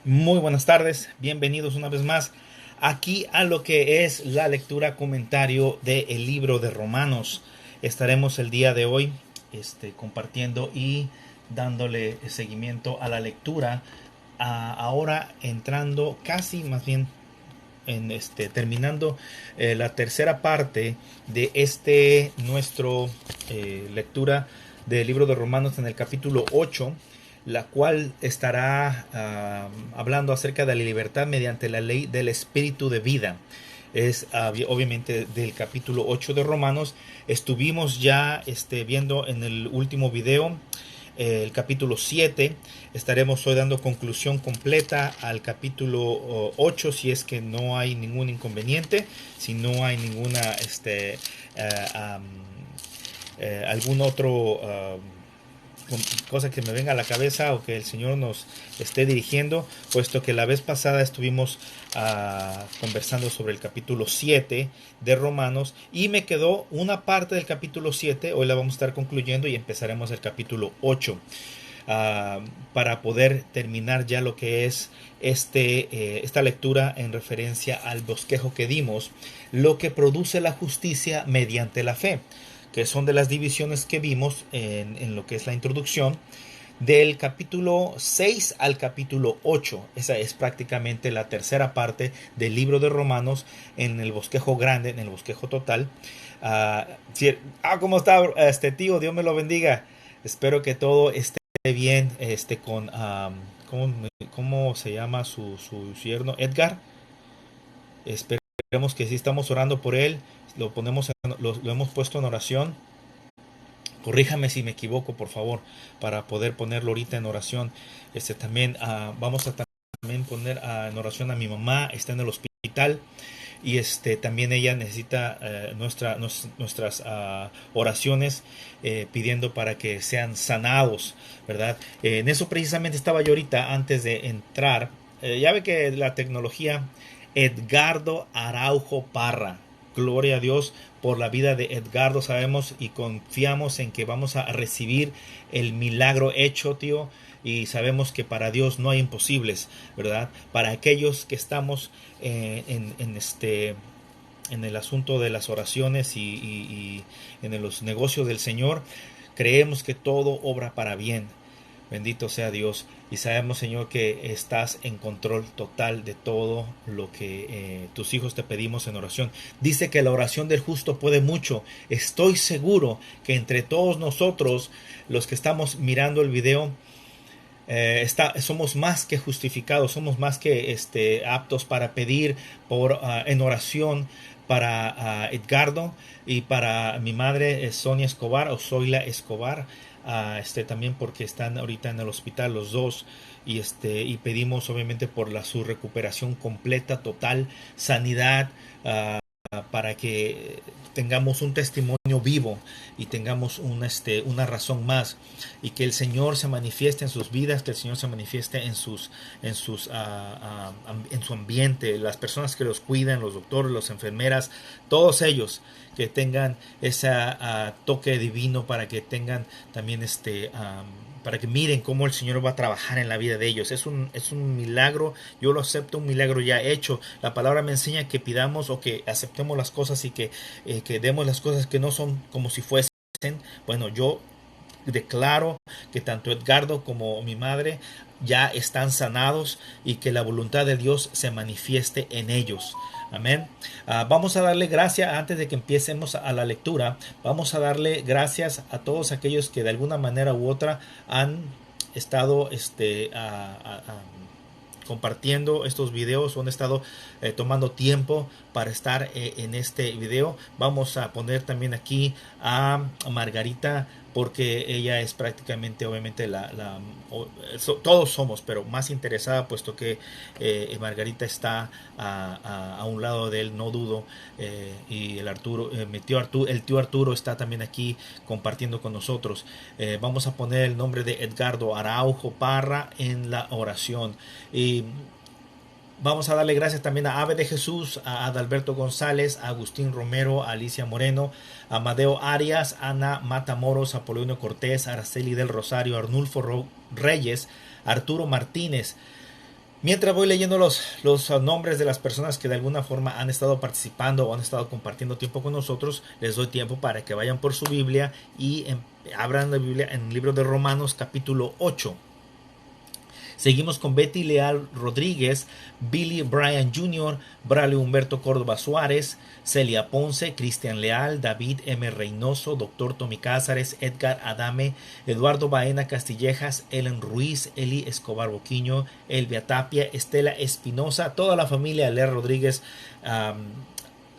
Muy buenas tardes, bienvenidos una vez más aquí a lo que es la lectura comentario del libro de Romanos. Estaremos el día de hoy compartiendo y dándole seguimiento a la lectura, ahora entrando casi más bien terminando la tercera parte de nuestro lectura del libro de Romanos en el capítulo 8, la cual estará hablando acerca de la libertad mediante la ley del espíritu de vida. Es obviamente del capítulo 8 de Romanos. Estuvimos ya viendo en el último video el capítulo 7. Estaremos hoy dando conclusión completa al capítulo 8, si es que no hay ningún inconveniente, si no hay ninguna algún otro cosa que me venga a la cabeza o que el Señor nos esté dirigiendo, puesto que la vez pasada estuvimos conversando sobre el capítulo 7 de Romanos y me quedó una parte del capítulo 7. Hoy la vamos a estar concluyendo y empezaremos el capítulo 8 para poder terminar ya lo que es esta lectura en referencia al bosquejo que dimos, lo que produce la justicia mediante la fe, que son de las divisiones que vimos en lo que es la introducción, del capítulo 6 al capítulo 8. Esa es prácticamente la tercera parte del libro de Romanos en el bosquejo grande, en el bosquejo total. ¿Cómo está tío? Dios me lo bendiga. Espero que todo esté bien con... ¿cómo se llama su yerno? Edgar. Esperemos que sí, estamos orando por él. Lo hemos puesto en oración. Corríjame si me equivoco, por favor, para poder ponerlo ahorita en oración. También vamos a también poner en oración a mi mamá. Está en el hospital y también ella necesita nuestras oraciones, pidiendo para que sean sanados, ¿verdad? En eso precisamente estaba yo ahorita antes de entrar. Ya ve que la tecnología, Edgardo Araujo Parra. Gloria a Dios por la vida de Edgardo. Sabemos y confiamos en que vamos a recibir el milagro hecho, tío. Y sabemos que para Dios no hay imposibles, ¿verdad? Para aquellos que estamos en el asunto de las oraciones y en los negocios del Señor, creemos que todo obra para bien. Bendito sea Dios. Y sabemos, Señor, que estás en control total de todo lo que tus hijos te pedimos en oración. Dice que la oración del justo puede mucho. Estoy seguro que entre todos nosotros, los que estamos mirando el video, somos más que justificados, somos más que aptos para pedir en oración para Edgardo y para mi madre, Sonia Escobar o Zoila Escobar, también porque están ahorita en el hospital los dos, y pedimos obviamente por su recuperación completa, total, sanidad, para que tengamos un testimonio vivo y tengamos una razón más, y que el Señor se manifieste en sus vidas, que el Señor se manifieste en su ambiente, las personas que los cuidan, los doctores, las enfermeras, todos ellos que tengan ese toque divino, para que tengan también para que miren cómo el Señor va a trabajar en la vida de ellos. Es un milagro, yo lo acepto, un milagro ya hecho. La palabra me enseña que pidamos o que aceptemos las cosas y que demos las cosas que no son como si fuesen. Bueno, yo declaro que tanto Edgardo como mi madre ya están sanados y que la voluntad de Dios se manifieste en ellos. Amén. Vamos a darle gracias antes de que empecemos a la lectura. Vamos a darle gracias a todos aquellos que de alguna manera u otra han estado compartiendo estos videos o han estado tomando tiempo para estar en este video. Vamos a poner también aquí a Margarita, porque ella es prácticamente, obviamente, todos somos, pero más interesada, puesto que Margarita está a un lado de él, no dudo, y el tío Arturo está también aquí compartiendo con nosotros. Vamos a poner el nombre de Edgardo Araujo Parra en la oración, y vamos a darle gracias también a Ave de Jesús, a Adalberto González, a Agustín Romero, a Alicia Moreno, a Amadeo Arias, Ana Matamoros, Apolonio Cortés, Araceli del Rosario, Arnulfo Reyes, Arturo Martínez, Mientras voy leyendo los nombres de las personas que de alguna forma han estado participando o han estado compartiendo tiempo con nosotros, les doy tiempo para que vayan por su Biblia y abran la Biblia en el libro de Romanos capítulo 8. Seguimos con Betty Leal Rodríguez, Billy Bryan Jr., Braulio Humberto Córdoba Suárez, Celia Ponce, Cristian Leal, David M. Reynoso, Dr. Tommy Cázares, Edgar Adame, Eduardo Baena Castillejas, Ellen Ruiz, Eli Escobar Boquiño, Elvia Tapia, Estela Espinosa, toda la familia Leal Rodríguez,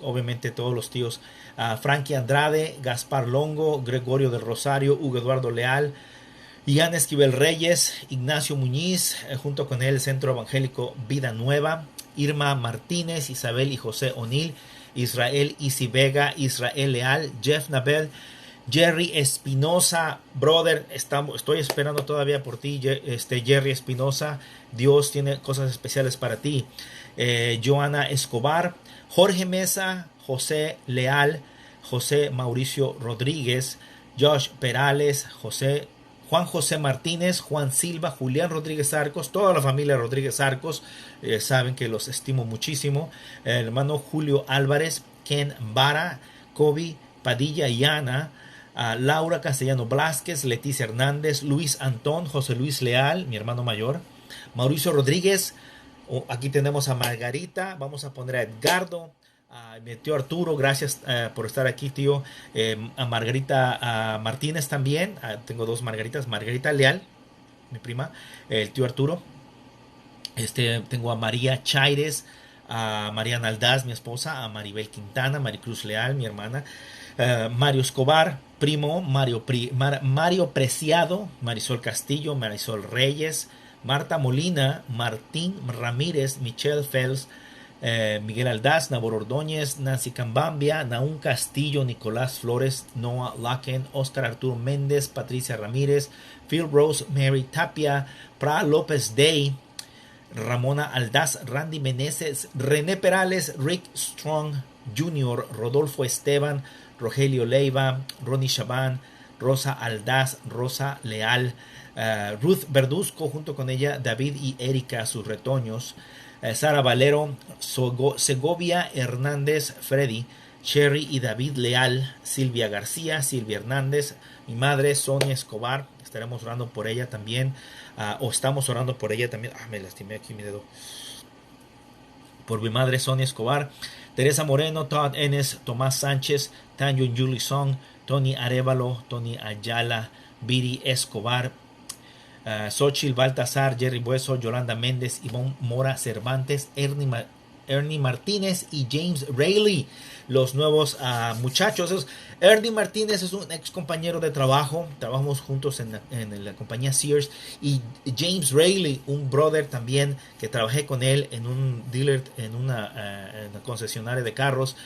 obviamente todos los tíos, Frankie Andrade, Gaspar Longo, Gregorio del Rosario, Hugo Eduardo Leal, Ian Esquivel Reyes, Ignacio Muñiz, junto con él el Centro Evangélico Vida Nueva, Irma Martínez, Isabel y José O'Neill, Israel Isi Vega, Israel Leal, Jeff Nabel, Jerry Espinosa, brother, estoy esperando todavía por ti, Jerry Espinosa, Dios tiene cosas especiales para ti. Joana Escobar, Jorge Mesa, José Leal, José Mauricio Rodríguez, Josh Perales, Juan José Martínez, Juan Silva, Julián Rodríguez Arcos, toda la familia Rodríguez Arcos, saben que los estimo muchísimo. El hermano Julio Álvarez, Ken Vara, Kobe Padilla y Ana, Laura Castellano Blázquez, Leticia Hernández, Luis Antón, José Luis Leal, mi hermano mayor, Mauricio Rodríguez. Aquí tenemos a Margarita, vamos a poner a Edgardo, mi tío Arturo, gracias por estar aquí, tío. A Margarita Martínez también. Tengo dos Margaritas. Margarita Leal, mi prima. El tío Arturo. Tengo a María Chaires, a Mariana Aldaz, mi esposa. A Maribel Quintana, Maricruz Leal, mi hermana. Mario Escobar, primo. Mario Preciado, Marisol Castillo, Marisol Reyes, Marta Molina, Martín Ramírez, Michelle Fels, Miguel Aldaz, Nabor Ordóñez, Nancy Cambambia, Naún Castillo, Nicolás Flores, Noah Laken, Oscar Arturo Méndez, Patricia Ramírez, Phil Rose, Mary Tapia, Pra López Day, Ramona Aldaz, Randy Meneses, René Perales, Rick Strong Jr., Rodolfo Esteban, Rogelio Leiva, Ronnie Chabán, Rosa Aldaz, Rosa Leal, Ruth Verduzco, junto con ella David y Erika, sus retoños, Sara Valero, Segovia Hernández, Freddy, Cherry y David Leal, Silvia García, Silvia Hernández, mi madre Sonia Escobar, estaremos orando por ella también, o estamos orando por ella también. Me lastimé aquí mi dedo. Por mi madre Sonia Escobar, Teresa Moreno, Todd Enes, Tomás Sánchez, Tanyo Julie Song, Tony Arevalo, Tony Ayala, Viri Escobar, Xochitl Baltasar, Jerry Bueso, Yolanda Méndez, Ivonne Mora Cervantes, Ernie Martínez y James Rayleigh, los nuevos muchachos. Ernie Martínez es un ex compañero de trabajo, trabajamos juntos en la compañía Sears, y James Rayleigh, un brother también que trabajé con él en un dealer, en una concesionaria de carros,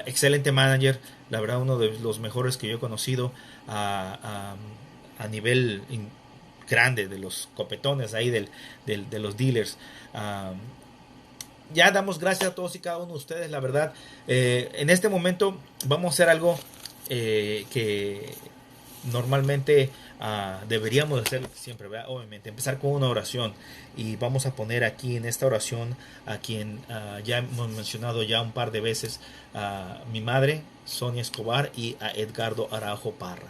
excelente manager, la verdad uno de los mejores que yo he conocido a nivel grande, de los copetones ahí de los dealers. Ya damos gracias a todos y cada uno de ustedes, la verdad. En este momento vamos a hacer algo que normalmente deberíamos hacer siempre, ¿verdad? Obviamente empezar con una oración, y vamos a poner aquí en esta oración a quien ya hemos mencionado ya un par de veces, a mi madre Sonia Escobar y a Edgardo Araujo Parra.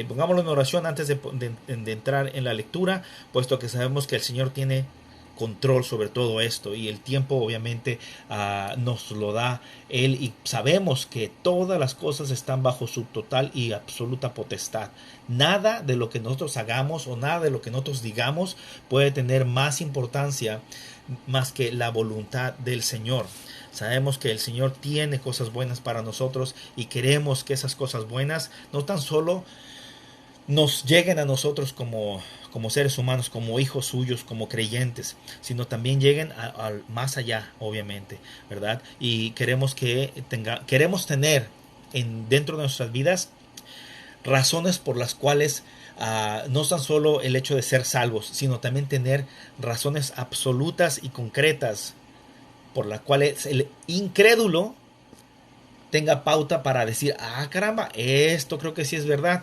Pongámoslo en oración antes de entrar en la lectura, puesto que sabemos que el Señor tiene control sobre todo esto, y el tiempo obviamente nos lo da Él, y sabemos que todas las cosas están bajo su total y absoluta potestad. Nada de lo que nosotros hagamos o nada de lo que nosotros digamos puede tener más importancia más que la voluntad del Señor. Sabemos que el Señor tiene cosas buenas para nosotros, y queremos que esas cosas buenas no tan solo nos lleguen a nosotros como seres humanos, como hijos suyos, como creyentes, sino también lleguen a más allá, obviamente, ¿verdad? Y queremos tener dentro de nuestras vidas razones por las cuales no tan solo el hecho de ser salvos, sino también tener razones absolutas y concretas por las cuales el incrédulo tenga pauta para decir, caramba, esto creo que sí es verdad.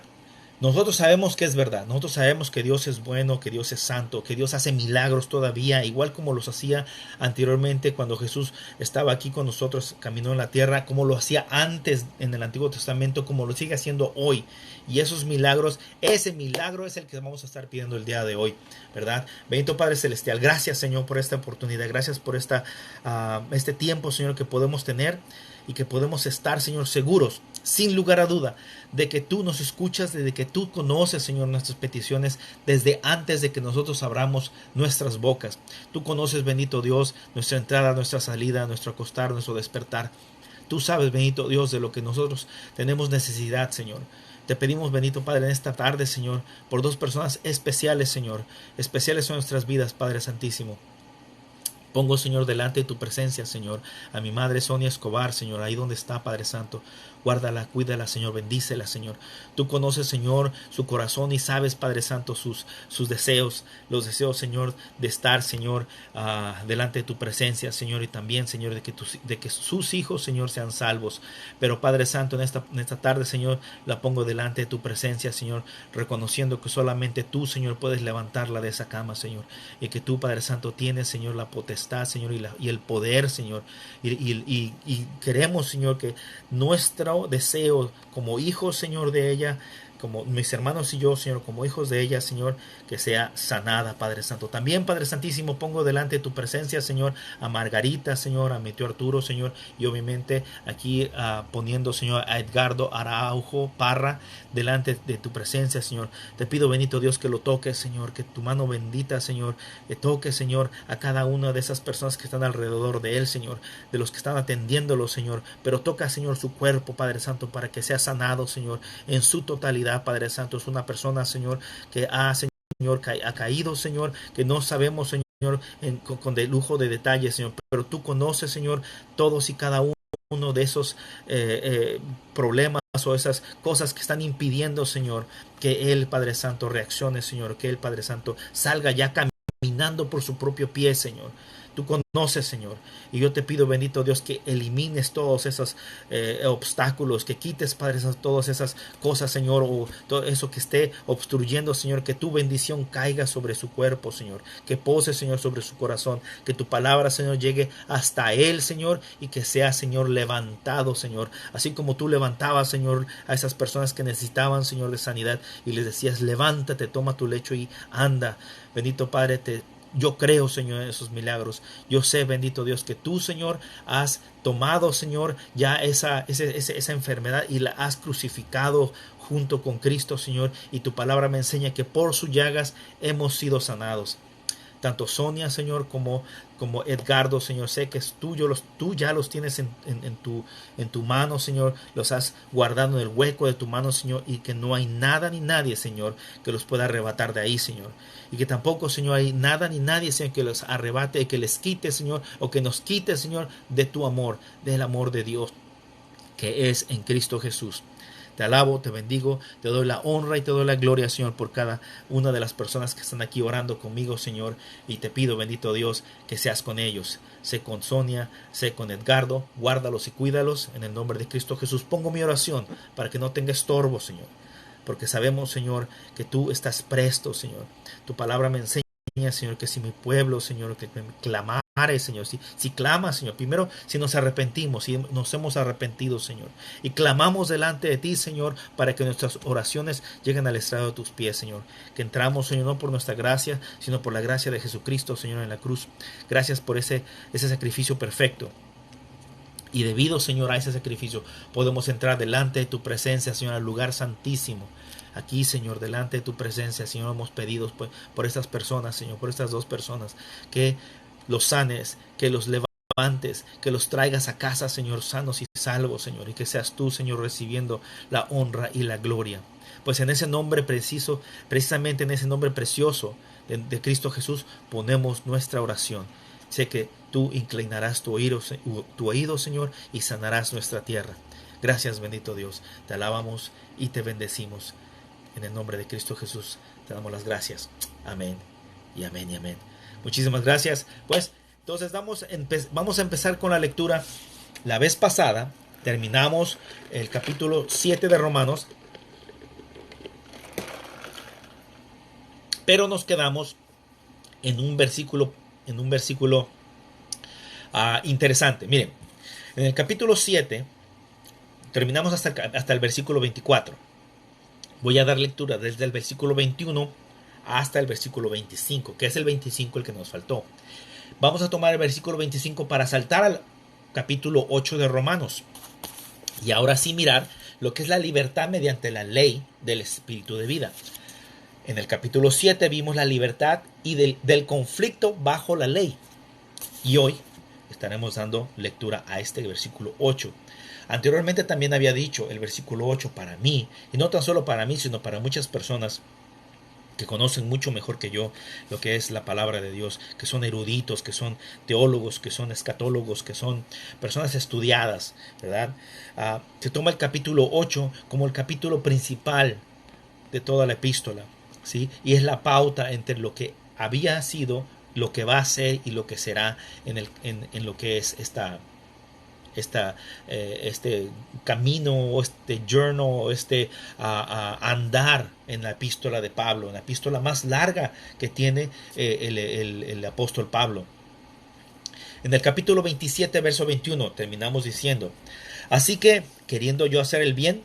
Nosotros sabemos que es verdad, nosotros sabemos que Dios es bueno, que Dios es santo, que Dios hace milagros todavía, igual como los hacía anteriormente cuando Jesús estaba aquí con nosotros, caminó en la tierra, como lo hacía antes en el Antiguo Testamento, como lo sigue haciendo hoy. Y esos milagros, ese milagro es el que vamos a estar pidiendo el día de hoy, ¿verdad? Bendito Padre Celestial, gracias Señor por esta oportunidad, gracias por este tiempo, Señor, que podemos tener y que podemos estar, Señor, seguros, sin lugar a duda, de que tú nos escuchas, de que tú conoces, Señor, nuestras peticiones desde antes de que nosotros abramos nuestras bocas. Tú conoces, bendito Dios, nuestra entrada, nuestra salida, nuestro acostar, nuestro despertar. Tú sabes, bendito Dios, de lo que nosotros tenemos necesidad, Señor. Te pedimos, bendito Padre, en esta tarde, Señor, por dos personas especiales, Señor, especiales en nuestras vidas, Padre Santísimo. Pongo, Señor, delante de tu presencia, Señor, a mi madre Sonia Escobar, Señor, ahí donde está, Padre Santo. Guárdala, cuídala, Señor, bendícela, Señor. Tú conoces, Señor, su corazón y sabes, Padre Santo, sus deseos, los deseos, Señor, de estar, Señor, delante de tu presencia, Señor, y también, Señor, de que sus hijos, Señor, sean salvos. Pero, Padre Santo, en esta tarde, Señor, la pongo delante de tu presencia, Señor, reconociendo que solamente tú, Señor, puedes levantarla de esa cama, Señor, y que tú, Padre Santo, tienes, Señor, la potestad, Señor, y el poder, Señor, y queremos, Señor, que nuestro deseo como hijos, Señor, de ella, como mis hermanos y yo, Señor, como hijos de ella, Señor, que sea sanada, Padre Santo. También, Padre Santísimo, pongo delante de tu presencia, Señor, a Margarita, Señor, a mi tío Arturo, Señor, y obviamente aquí poniendo, Señor, a Edgardo Araujo Parra delante de tu presencia, Señor. Te pido, bendito Dios, que lo toques, Señor, que tu mano bendita, Señor, que toque, Señor, a cada una de esas personas que están alrededor de él, Señor, de los que están atendiéndolo, Señor, pero toca, Señor, su cuerpo, Padre Santo, para que sea sanado, Señor, en su totalidad, Padre Santo. Es una persona, Señor, que Señor, ha caído, Señor, que no sabemos, Señor, con de lujo de detalles, Señor, pero tú conoces, Señor, todos y cada uno de esos problemas o esas cosas que están impidiendo, Señor, que el Padre Santo reaccione, Señor, que el Padre Santo salga ya caminando por su propio pie, Señor. Tú conoces, Señor, y yo te pido, bendito Dios, que elimines todos esos obstáculos, que quites, Padre Santo, todas esas cosas, Señor, o todo eso que esté obstruyendo, Señor, que tu bendición caiga sobre su cuerpo, Señor, que pose, Señor, sobre su corazón, que tu palabra, Señor, llegue hasta él, Señor, y que sea, Señor, levantado, Señor, así como tú levantabas, Señor, a esas personas que necesitaban, Señor, de sanidad, y les decías, levántate, toma tu lecho y anda. Bendito Padre, yo creo, Señor, en esos milagros. Yo sé, bendito Dios, que tú, Señor, has tomado, Señor, ya esa enfermedad y la has crucificado junto con Cristo, Señor. Y tu palabra me enseña que por sus llagas hemos sido sanados. Tanto Sonia, Señor, como Edgardo, Señor, sé que es tuyo, tú ya los tienes en tu mano, Señor, los has guardado en el hueco de tu mano, Señor, y que no hay nada ni nadie, Señor, que los pueda arrebatar de ahí, Señor, y que tampoco, Señor, hay nada ni nadie, Señor, que los arrebate, que les quite, Señor, o que nos quite, Señor, de tu amor, del amor de Dios, que es en Cristo Jesús. Te alabo, te bendigo, te doy la honra y te doy la gloria, Señor, por cada una de las personas que están aquí orando conmigo, Señor. Y te pido, bendito Dios, que seas con ellos. Sé con Sonia, sé con Edgardo, guárdalos y cuídalos. En el nombre de Cristo Jesús pongo mi oración para que no tenga estorbo, Señor. Porque sabemos, Señor, que tú estás presto, Señor. Tu palabra me enseña, Señor, que si mi pueblo, Señor, que me clamare, Señor, si clama, Señor, primero si nos arrepentimos, si nos hemos arrepentido, Señor, y clamamos delante de ti, Señor, para que nuestras oraciones lleguen al estrado de tus pies, Señor, que entramos, Señor, no por nuestra gracia, sino por la gracia de Jesucristo, Señor, en la cruz. Gracias por ese sacrificio perfecto. Y debido, Señor, a ese sacrificio, podemos entrar delante de tu presencia, Señor, al lugar santísimo. Aquí, Señor, delante de tu presencia, Señor, hemos pedido por estas personas, Señor, por estas dos personas, que los sanes, que los levantes, que los traigas a casa, Señor, sanos y salvos, Señor, y que seas tú, Señor, recibiendo la honra y la gloria. Pues en ese nombre preciso, precisamente en ese nombre precioso de Cristo Jesús, ponemos nuestra oración. Sé que tú inclinarás tu oído, Señor, y sanarás nuestra tierra. Gracias, bendito Dios. Te alabamos y te bendecimos. En el nombre de Cristo Jesús te damos las gracias. Amén y amén y amén. Muchísimas gracias. Pues entonces vamos a empezar con la lectura. La vez pasada terminamos el capítulo 7 de Romanos Pero nos quedamos en un versículo interesante. Miren, en el capítulo 7 terminamos hasta el versículo 24. Voy a dar lectura desde el versículo 21 hasta el versículo 25, que es el 25 el que nos faltó. Vamos a tomar el versículo 25 para saltar al capítulo 8 de Romanos. Y ahora sí mirar lo que es la libertad mediante la ley del espíritu de vida. En el capítulo 7 vimos la libertad y del conflicto bajo la ley. Y hoy estaremos dando lectura a este versículo 8. Anteriormente también había dicho el versículo 8 para mí, y no tan solo para mí, sino para muchas personas que conocen mucho mejor que yo lo que es la palabra de Dios, que son eruditos, que son teólogos, que son escatólogos, que son personas estudiadas, ¿verdad? Se toma el capítulo 8 como el capítulo principal de toda la epístola, ¿sí? Y es la pauta entre lo que había sido, lo que va a ser y lo que será en lo que es este camino, este journey, andar en la epístola de Pablo, en la epístola más larga que tiene el apóstol Pablo. En el capítulo 27, verso 21, terminamos diciendo: así que, queriendo yo hacer el bien,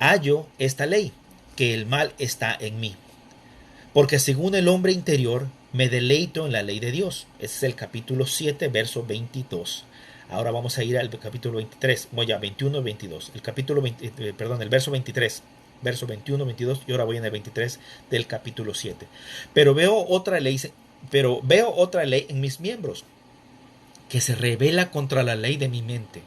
hallo esta ley, que el mal está en mí. Porque según el hombre interior, me deleito en la ley de Dios. Ese es el capítulo 7, verso 22. Ahora vamos a ir al capítulo 23, voy a 21 y 22. El verso 23, verso 21, 22, y ahora voy en el 23 del capítulo 7. Pero veo otra ley en mis miembros, que se rebela contra la ley de mi mente,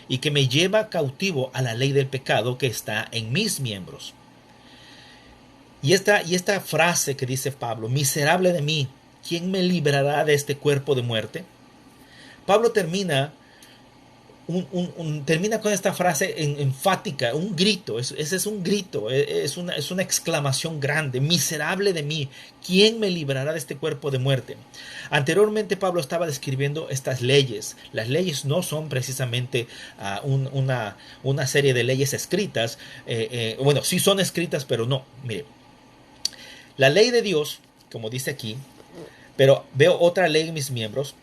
y que me lleva cautivo a la ley del pecado que está en mis miembros. Y esta frase que dice Pablo: miserable de mí, ¿quién me librará de este cuerpo de muerte? Pablo termina con esta frase enfática, un grito. Ese es un grito, es una exclamación grande: miserable de mí, ¿quién me librará de este cuerpo de muerte? Anteriormente Pablo estaba describiendo estas leyes. Las leyes no son precisamente una serie de leyes escritas. Bueno, sí son escritas, pero no. Mire, la ley de Dios, como dice aquí: pero veo otra ley en mis miembros,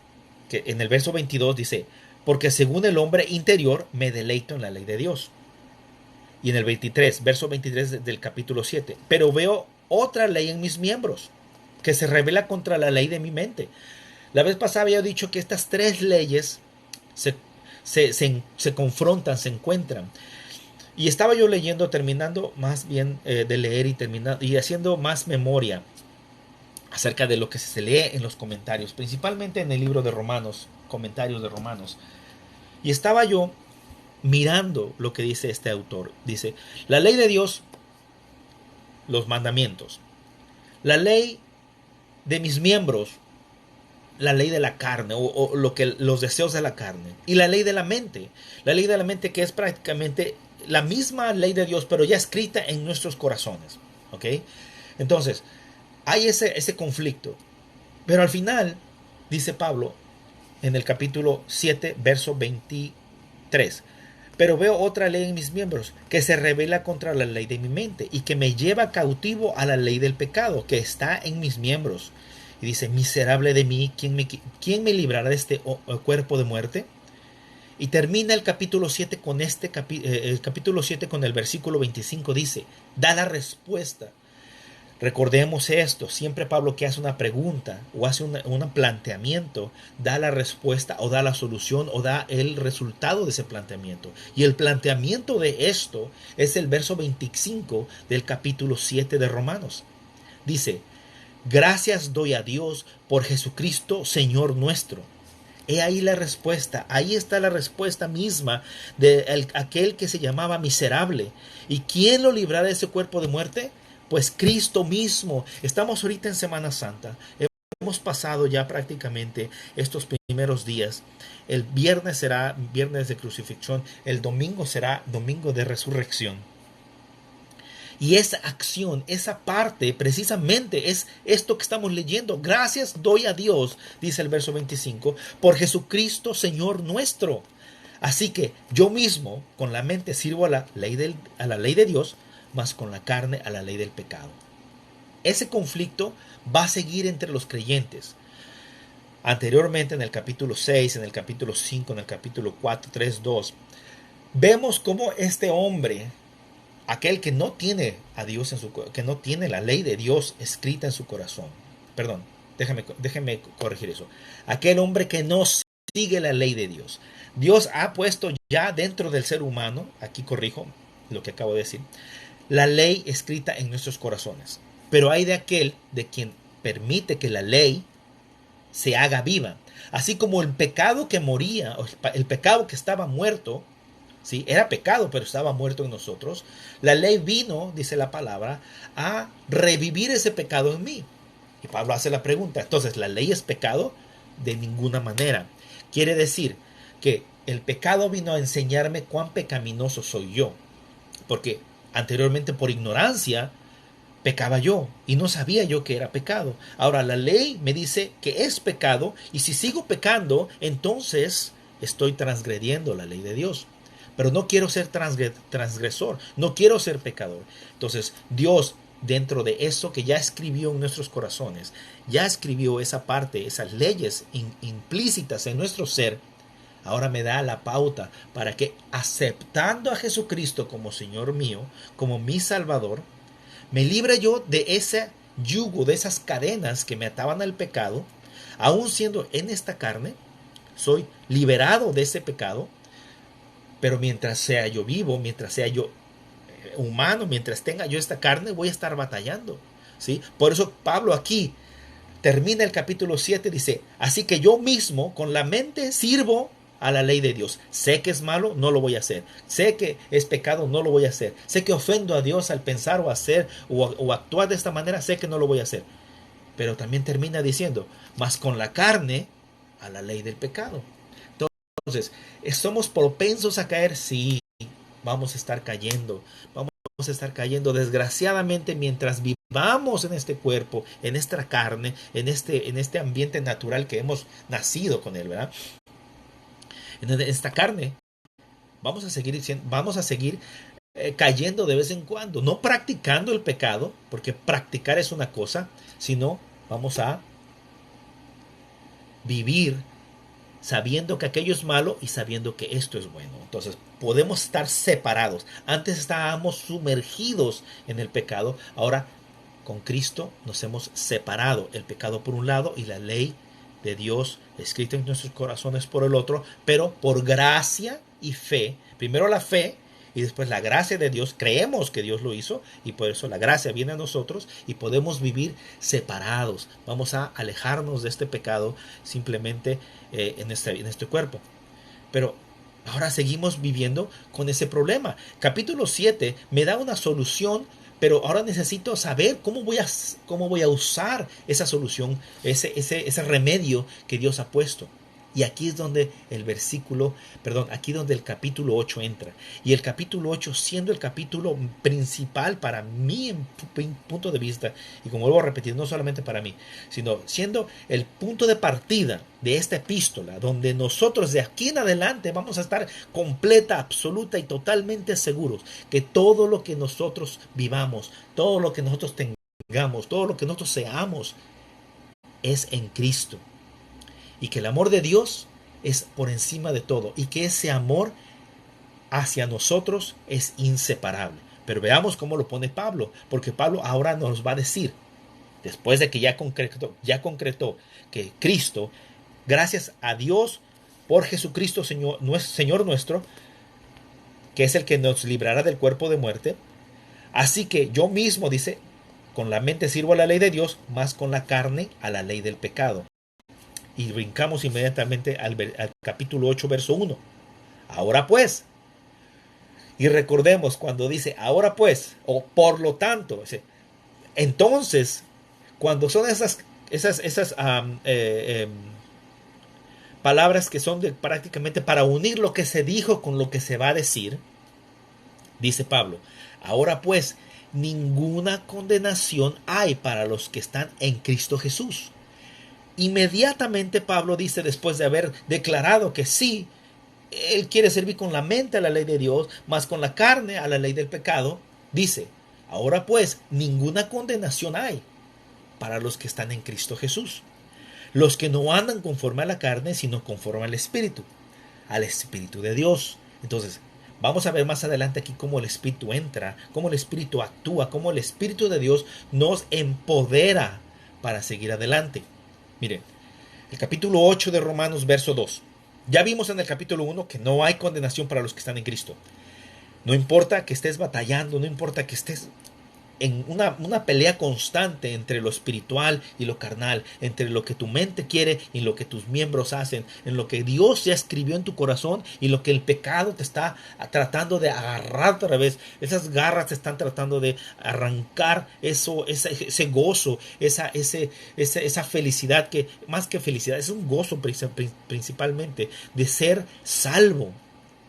que en el verso 22 dice: porque según el hombre interior me deleito en la ley de Dios. Y en el 23, verso 23 del capítulo 7: pero veo otra ley en mis miembros, que se revela contra la ley de mi mente. La vez pasada había dicho que estas tres leyes se confrontan, se encuentran. Y estaba yo leyendo, terminando más bien de leer y haciendo más memoria acerca de lo que se lee en los comentarios, principalmente en el libro de Romanos, comentarios de Romanos. Y estaba yo mirando lo que dice este autor. Dice: la ley de Dios, los mandamientos; la ley de mis miembros, la ley de la carne, o los deseos de la carne; y la ley de la mente. La ley de la mente, que es prácticamente la misma ley de Dios, pero ya escrita en nuestros corazones. ¿Ok? Entonces, hay ese conflicto. Pero al final, dice Pablo, en el capítulo 7, verso 23: pero veo otra ley en mis miembros, que se revela contra la ley de mi mente, y que me lleva cautivo a la ley del pecado que está en mis miembros. Y dice: miserable de mí, ¿quién me librará de este cuerpo de muerte? Y termina el capítulo 7 con el capítulo 7 con el versículo 25. Dice: da la respuesta. Recordemos esto: siempre Pablo, que hace una pregunta o hace un planteamiento, da la respuesta o da la solución o da el resultado de ese planteamiento. Y el planteamiento de esto es el verso 25 del capítulo 7 de Romanos. Dice: gracias doy a Dios por Jesucristo, Señor nuestro. He ahí la respuesta. Ahí está la respuesta misma de aquel que se llamaba miserable. ¿Y quién lo librará de ese cuerpo de muerte? Pues Cristo mismo. Estamos ahorita en Semana Santa. Hemos pasado ya prácticamente estos primeros días. El viernes será viernes de crucifixión. El domingo será domingo de resurrección. Y esa acción, esa parte, precisamente es esto que estamos leyendo. Gracias doy a Dios, dice el verso 25, por Jesucristo, Señor nuestro. Así que yo mismo, con la mente, sirvo a la ley de Dios, mas con la carne a la ley del pecado. ese conflicto va a seguir entre los creyentes. Anteriormente, en el capítulo 6, en el capítulo 5, en el capítulo 4, 3, 2, vemos cómo este hombre, aquel que no tiene a Dios que no tiene la ley de Dios escrita en su corazón. Perdón, déjeme corregir eso. Aquel hombre que no sigue la ley de Dios. Dios ha puesto ya dentro del ser humano, aquí corrijo lo que acabo de decir, la ley escrita en nuestros corazones. Pero hay de aquel de quien permite que la ley se haga viva. Así como el pecado que moría, el pecado que estaba muerto, ¿sí? Era pecado, pero estaba muerto en nosotros. La ley vino, dice la palabra, a revivir ese pecado en mí. Y Pablo hace la pregunta, entonces, ¿la ley es pecado? De ninguna manera. Quiere decir que el pecado vino a enseñarme cuán pecaminoso soy yo. Porque anteriormente, por ignorancia, pecaba yo y no sabía yo que era pecado. Ahora la ley me dice que es pecado y si sigo pecando, entonces estoy transgrediendo la ley de Dios. Pero no quiero ser transgresor, no quiero ser pecador. Entonces Dios, dentro de eso que ya escribió en nuestros corazones, ya escribió esa parte, esas leyes implícitas en nuestro ser, ahora me da la pauta para que, aceptando a Jesucristo como Señor mío, como mi Salvador, me libre yo de ese yugo, de esas cadenas que me ataban al pecado, aún siendo en esta carne, soy liberado de ese pecado, pero mientras sea yo vivo, mientras sea yo humano, mientras tenga yo esta carne, voy a estar batallando, ¿sí? Por eso Pablo aquí termina el capítulo 7, dice, así que yo mismo con la mente sirvo a la ley de Dios. Sé que es malo, no lo voy a hacer. Sé que es pecado, no lo voy a hacer. Sé que ofendo a Dios al pensar o hacer o actuar de esta manera, sé que no lo voy a hacer. Pero también termina diciendo, mas con la carne a la ley del pecado. Entonces, ¿somos propensos a caer? Sí, vamos a estar cayendo. Vamos a estar cayendo desgraciadamente mientras vivamos en este cuerpo, en esta carne, en este ambiente natural que hemos nacido con él, ¿verdad? En esta carne vamos a seguir cayendo de vez en cuando, no practicando el pecado, porque practicar es una cosa, sino vamos a vivir sabiendo que aquello es malo y sabiendo que esto es bueno. Entonces podemos estar separados. Antes estábamos sumergidos en el pecado, ahora con Cristo nos hemos separado, el pecado por un lado y la ley de Dios escrita en nuestros corazones por el otro, pero por gracia y fe, primero la fe y después la gracia de Dios, creemos que Dios lo hizo y por eso la gracia viene a nosotros y podemos vivir separados. Vamos a alejarnos de este pecado simplemente en este cuerpo. Pero ahora seguimos viviendo con ese problema. Capítulo 7 me da una solución, pero ahora necesito saber cómo voy a usar esa solución, ese remedio que Dios ha puesto. Y aquí es donde aquí donde el capítulo 8 entra. Y el capítulo 8 siendo el capítulo principal para mí en punto de vista, y como vuelvo a repetir, no solamente para mí, sino siendo el punto de partida de esta epístola, donde nosotros de aquí en adelante vamos a estar completa, absoluta y totalmente seguros que todo lo que nosotros vivamos, todo lo que nosotros tengamos, todo lo que nosotros seamos, es en Cristo. Y que el amor de Dios es por encima de todo. Y que ese amor hacia nosotros es inseparable. Pero veamos cómo lo pone Pablo. Porque Pablo ahora nos va a decir, después de que ya concretó que Cristo, gracias a Dios por Jesucristo Señor nuestro, que es el que nos librará del cuerpo de muerte. Así que yo mismo, dice, con la mente sirvo a la ley de Dios, más con la carne a la ley del pecado. Y brincamos inmediatamente al capítulo 8, verso 1. Ahora pues. Y recordemos cuando dice ahora pues, o por lo tanto. Entonces, cuando son esas palabras que son prácticamente para unir lo que se dijo con lo que se va a decir, dice Pablo, ahora pues, ninguna condenación hay para los que están en Cristo Jesús. Inmediatamente Pablo dice, después de haber declarado que sí, él quiere servir con la mente a la ley de Dios, más con la carne a la ley del pecado, dice, ahora pues ninguna condenación hay para los que están en Cristo Jesús. Los que no andan conforme a la carne, sino conforme al Espíritu de Dios. Entonces, vamos a ver más adelante aquí cómo el Espíritu entra, cómo el Espíritu actúa, cómo el Espíritu de Dios nos empodera para seguir adelante. Miren, el capítulo 8 de Romanos, verso 2. Ya vimos en el capítulo 1 que no hay condenación para los que están en Cristo. No importa que estés batallando, no importa que estés en una pelea constante entre lo espiritual y lo carnal, entre lo que tu mente quiere y lo que tus miembros hacen, en lo que Dios ya escribió en tu corazón y lo que el pecado te está tratando de agarrar otra vez. Esas garras te están tratando de arrancar ese gozo, esa felicidad, que más que felicidad es un gozo principalmente de ser salvo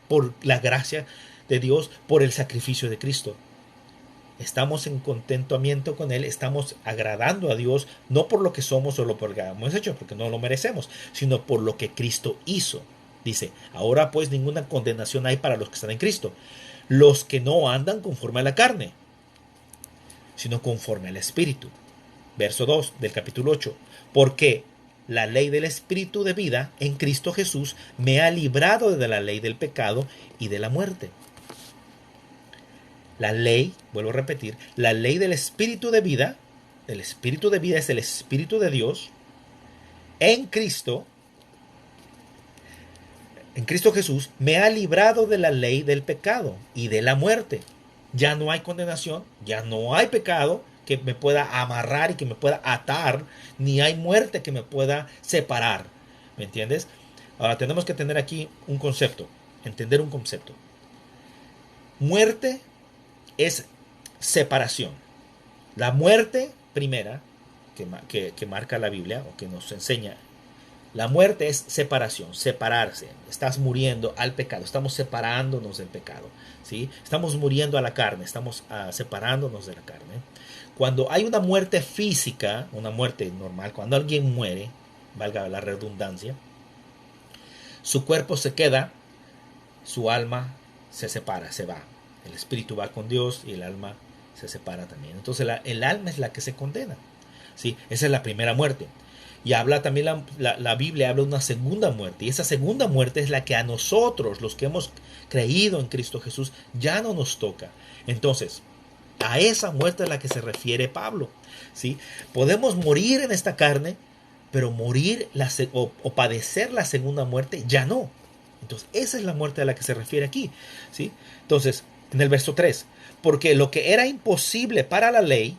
por la gracia de Dios, por el sacrificio de Cristo. Estamos en contentamiento con Él, estamos agradando a Dios, no por lo que somos o por lo que hemos hecho, porque no lo merecemos, sino por lo que Cristo hizo. Dice, ahora pues ninguna condenación hay para los que están en Cristo, los que no andan conforme a la carne, sino conforme al Espíritu. Verso 2 del capítulo 8, porque la ley del Espíritu de vida en Cristo Jesús me ha librado de la ley del pecado y de la muerte. La ley, vuelvo a repetir, la ley del Espíritu de vida, el Espíritu de vida es el Espíritu de Dios, en Cristo Jesús, me ha librado de la ley del pecado y de la muerte. Ya no hay condenación, ya no hay pecado que me pueda amarrar y que me pueda atar, ni hay muerte que me pueda separar. ¿Me entiendes? Ahora tenemos que tener aquí un concepto, entender un concepto. Muerte es separación. La muerte primera que marca la Biblia o que nos enseña, la muerte es separación, separarse. Estás muriendo al pecado, estamos separándonos del pecado, ¿sí? Estamos muriendo a la carne, estamos separándonos de la carne. Cuando hay una muerte física, una muerte normal, cuando alguien muere, valga la redundancia, su cuerpo se queda, su alma se separa, se va. El espíritu va con Dios y el alma se separa también. Entonces el alma es la que se condena, ¿sí? Esa es la primera muerte. Y habla también la Biblia habla de una segunda muerte. Y esa segunda muerte es la que a nosotros, los que hemos creído en Cristo Jesús, ya no nos toca. Entonces, a esa muerte es la que se refiere Pablo, ¿sí? Podemos morir en esta carne, pero morir o padecer la segunda muerte ya no. Entonces, esa es la muerte a la que se refiere aquí, ¿sí? Entonces, en el verso 3, porque lo que era imposible para la ley,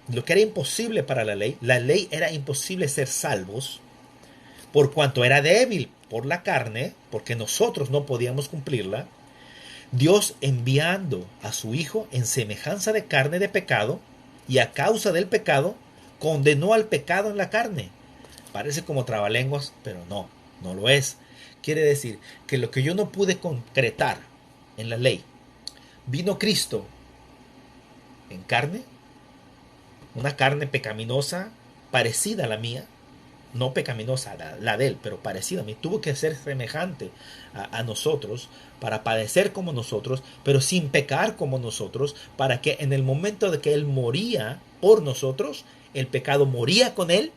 la ley era imposible ser salvos, por cuanto era débil por la carne, porque nosotros no podíamos cumplirla, Dios enviando a su Hijo en semejanza de carne de pecado, y a causa del pecado, condenó al pecado en la carne. Parece como trabalenguas, pero no lo es. Quiere decir que lo que yo no pude concretar en la ley, vino Cristo en carne, una carne pecaminosa parecida a la mía, no pecaminosa, la de él, pero parecida a mí. Tuvo que ser semejante a nosotros para padecer como nosotros, pero sin pecar como nosotros, para que en el momento de que él moría por nosotros, el pecado moría con él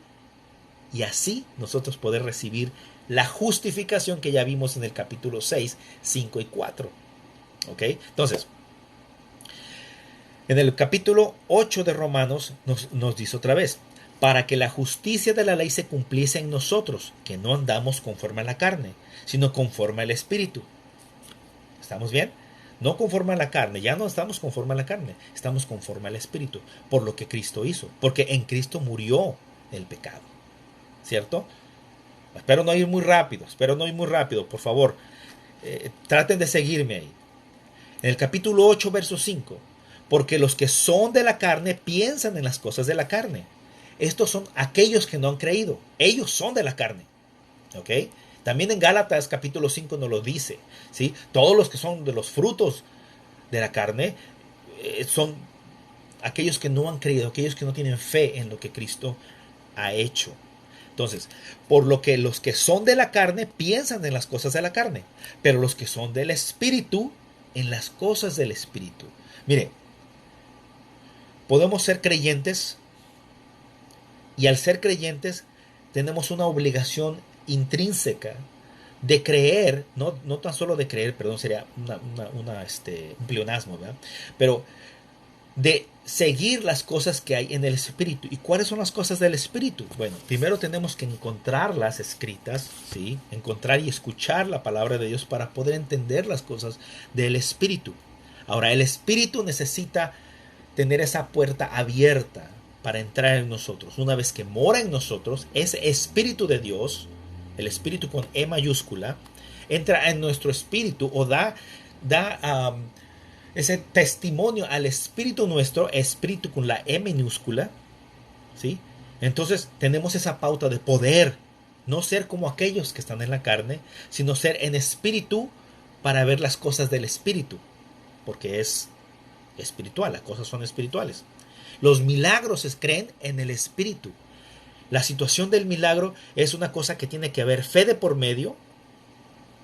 y así nosotros poder recibir la justificación que ya vimos en el capítulo 6, 5 y 4. ¿Ok? Entonces, en el capítulo 8 de Romanos nos dice otra vez, para que la justicia de la ley se cumpliese en nosotros, que no andamos conforme a la carne, sino conforme al Espíritu. ¿Estamos bien? No conforme a la carne, ya no estamos conforme a la carne, estamos conforme al Espíritu, por lo que Cristo hizo, porque en Cristo murió el pecado. ¿Cierto? Espero no ir muy rápido, por favor, traten de seguirme ahí. En el capítulo 8, verso 5, porque los que son de la carne piensan en las cosas de la carne. Estos son aquellos que no han creído. Ellos son de la carne. ¿Ok? También en Gálatas capítulo 5 nos lo dice. ¿Sí? Todos los que son de los frutos de la carne son aquellos que no han creído, aquellos que no tienen fe en lo que Cristo ha hecho. Entonces, por lo que los que son de la carne piensan en las cosas de la carne, pero los que son del Espíritu, en las cosas del Espíritu. Mire, podemos ser creyentes Y al ser creyentes, tenemos una obligación intrínseca de creer, no tan solo de creer, perdón, sería un pleonasmo, ¿verdad? Pero de seguir las cosas que hay en el Espíritu. ¿Y cuáles son las cosas del Espíritu? Bueno, primero tenemos que encontrarlas escritas, ¿sí? Encontrar y escuchar la palabra de Dios para poder entender las cosas del Espíritu. Ahora, el Espíritu necesita tener esa puerta abierta para entrar en nosotros. Una vez que mora en nosotros, ese Espíritu de Dios, el Espíritu con E mayúscula, entra en nuestro espíritu o da ese testimonio al espíritu nuestro, espíritu con la E minúscula, ¿sí? Entonces tenemos esa pauta de poder no ser como aquellos que están en la carne, sino ser en espíritu para ver las cosas del espíritu, porque es espiritual, las cosas son espirituales. Los milagros se creen en el espíritu. La situación del milagro es una cosa que tiene que haber fe de por medio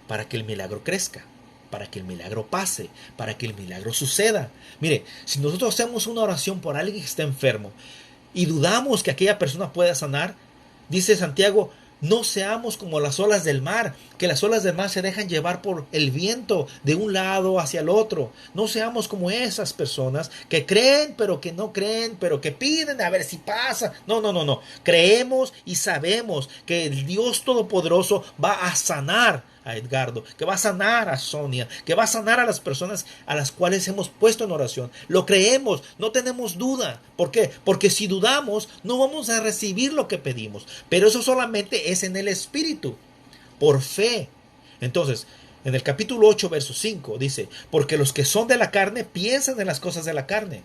para que el milagro crezca, para que el milagro pase, para que el milagro suceda. Mire, si nosotros hacemos una oración por alguien que está enfermo y dudamos que aquella persona pueda sanar, dice Santiago, no seamos como las olas del mar, que las olas del mar se dejan llevar por el viento de un lado hacia el otro. No seamos como esas personas que creen, pero que no creen, pero que piden a ver si pasa. No. Creemos y sabemos que el Dios Todopoderoso va a sanar a Edgardo, que va a sanar a Sonia, que va a sanar a las personas a las cuales hemos puesto en oración. Lo creemos, no tenemos duda. ¿Por qué? Porque si dudamos, no vamos a recibir lo que pedimos. Pero eso solamente es en el Espíritu, por fe. Entonces, en el capítulo 8, verso 5, dice, porque los que son de la carne piensan en las cosas de la carne.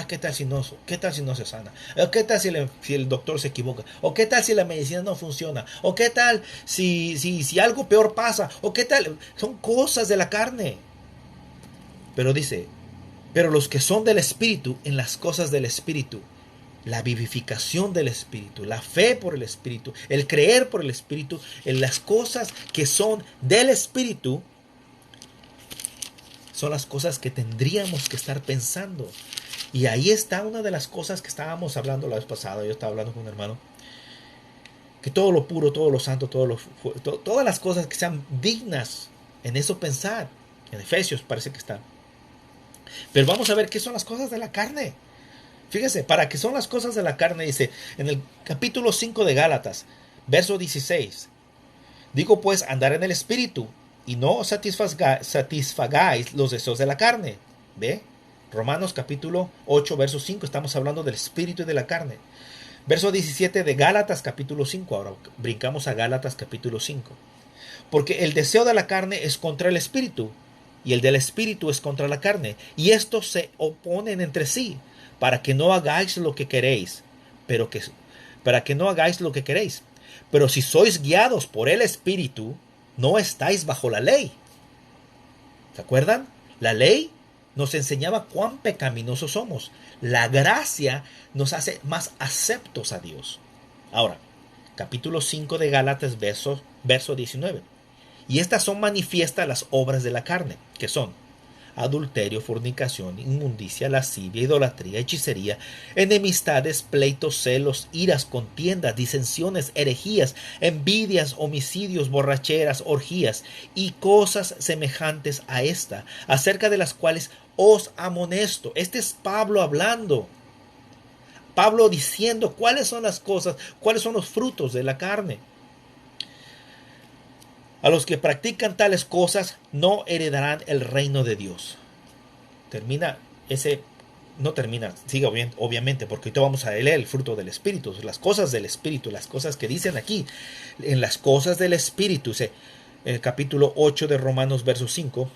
¿Qué tal si no se sana? ¿Qué tal si el doctor se equivoca? ¿O qué tal si la medicina no funciona? ¿O qué tal si algo peor pasa? ¿O qué tal? Son cosas de la carne. Pero dice, pero los que son del Espíritu, en las cosas del Espíritu, la vivificación del Espíritu, la fe por el Espíritu, el creer por el Espíritu, en las cosas que son del Espíritu, son las cosas que tendríamos que estar pensando. Y ahí está una de las cosas que estábamos hablando la vez pasada. Yo estaba hablando con un hermano. Que todo lo puro, todo lo santo, todas las cosas que sean dignas, en eso pensar. En Efesios parece que está. Pero vamos a ver qué son las cosas de la carne. Fíjese, para qué son las cosas de la carne, dice en el capítulo 5 de Gálatas, verso 16. Digo pues, andar en el Espíritu, y no satisfagáis los deseos de la carne. ¿Ve? Romanos capítulo 8, verso 5, estamos hablando del espíritu y de la carne. Verso 17 de Gálatas capítulo 5, ahora brincamos a Gálatas capítulo 5. Porque el deseo de la carne es contra el espíritu, y el del espíritu es contra la carne, y estos se oponen entre sí, para que no hagáis lo que queréis, Pero si sois guiados por el espíritu, no estáis bajo la ley. ¿Se acuerdan? La ley nos enseñaba cuán pecaminosos somos. La gracia nos hace más aceptos a Dios. Ahora, capítulo 5 de Gálatas, verso 19. Y estas son manifiestas las obras de la carne, que son adulterio, fornicación, inmundicia, lascivia, idolatría, hechicería, enemistades, pleitos, celos, iras, contiendas, disensiones, herejías, envidias, homicidios, borracheras, orgías y cosas semejantes a esta, acerca de las cuales os amonesto. Este es Pablo hablando. Pablo diciendo cuáles son las cosas, cuáles son los frutos de la carne. A los que practican tales cosas no heredarán el reino de Dios. No termina, sigue obviamente, porque ahorita vamos a leer el fruto del Espíritu, las cosas del Espíritu, las cosas que dicen aquí, en las cosas del Espíritu, en el capítulo 8 de Romanos, verso 5,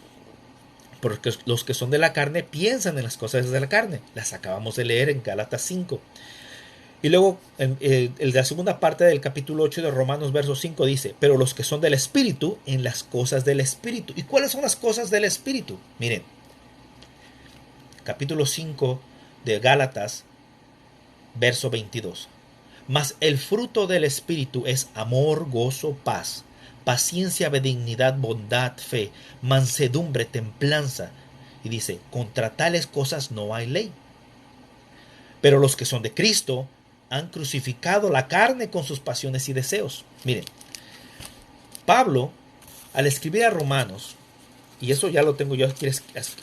porque los que son de la carne piensan en las cosas de la carne, las acabamos de leer en Gálatas 5. Y luego, la segunda parte del capítulo 8 de Romanos, verso 5 dice, pero los que son del Espíritu, en las cosas del Espíritu. ¿Y cuáles son las cosas del Espíritu? Miren, capítulo 5 de Gálatas, verso 22. Mas el fruto del Espíritu es amor, gozo, paz, paciencia, benignidad, bondad, fe, mansedumbre, templanza. Y dice, contra tales cosas no hay ley. Pero los que son de Cristo han crucificado la carne con sus pasiones y deseos. Miren, Pablo, al escribir a Romanos, y eso ya lo tengo yo aquí,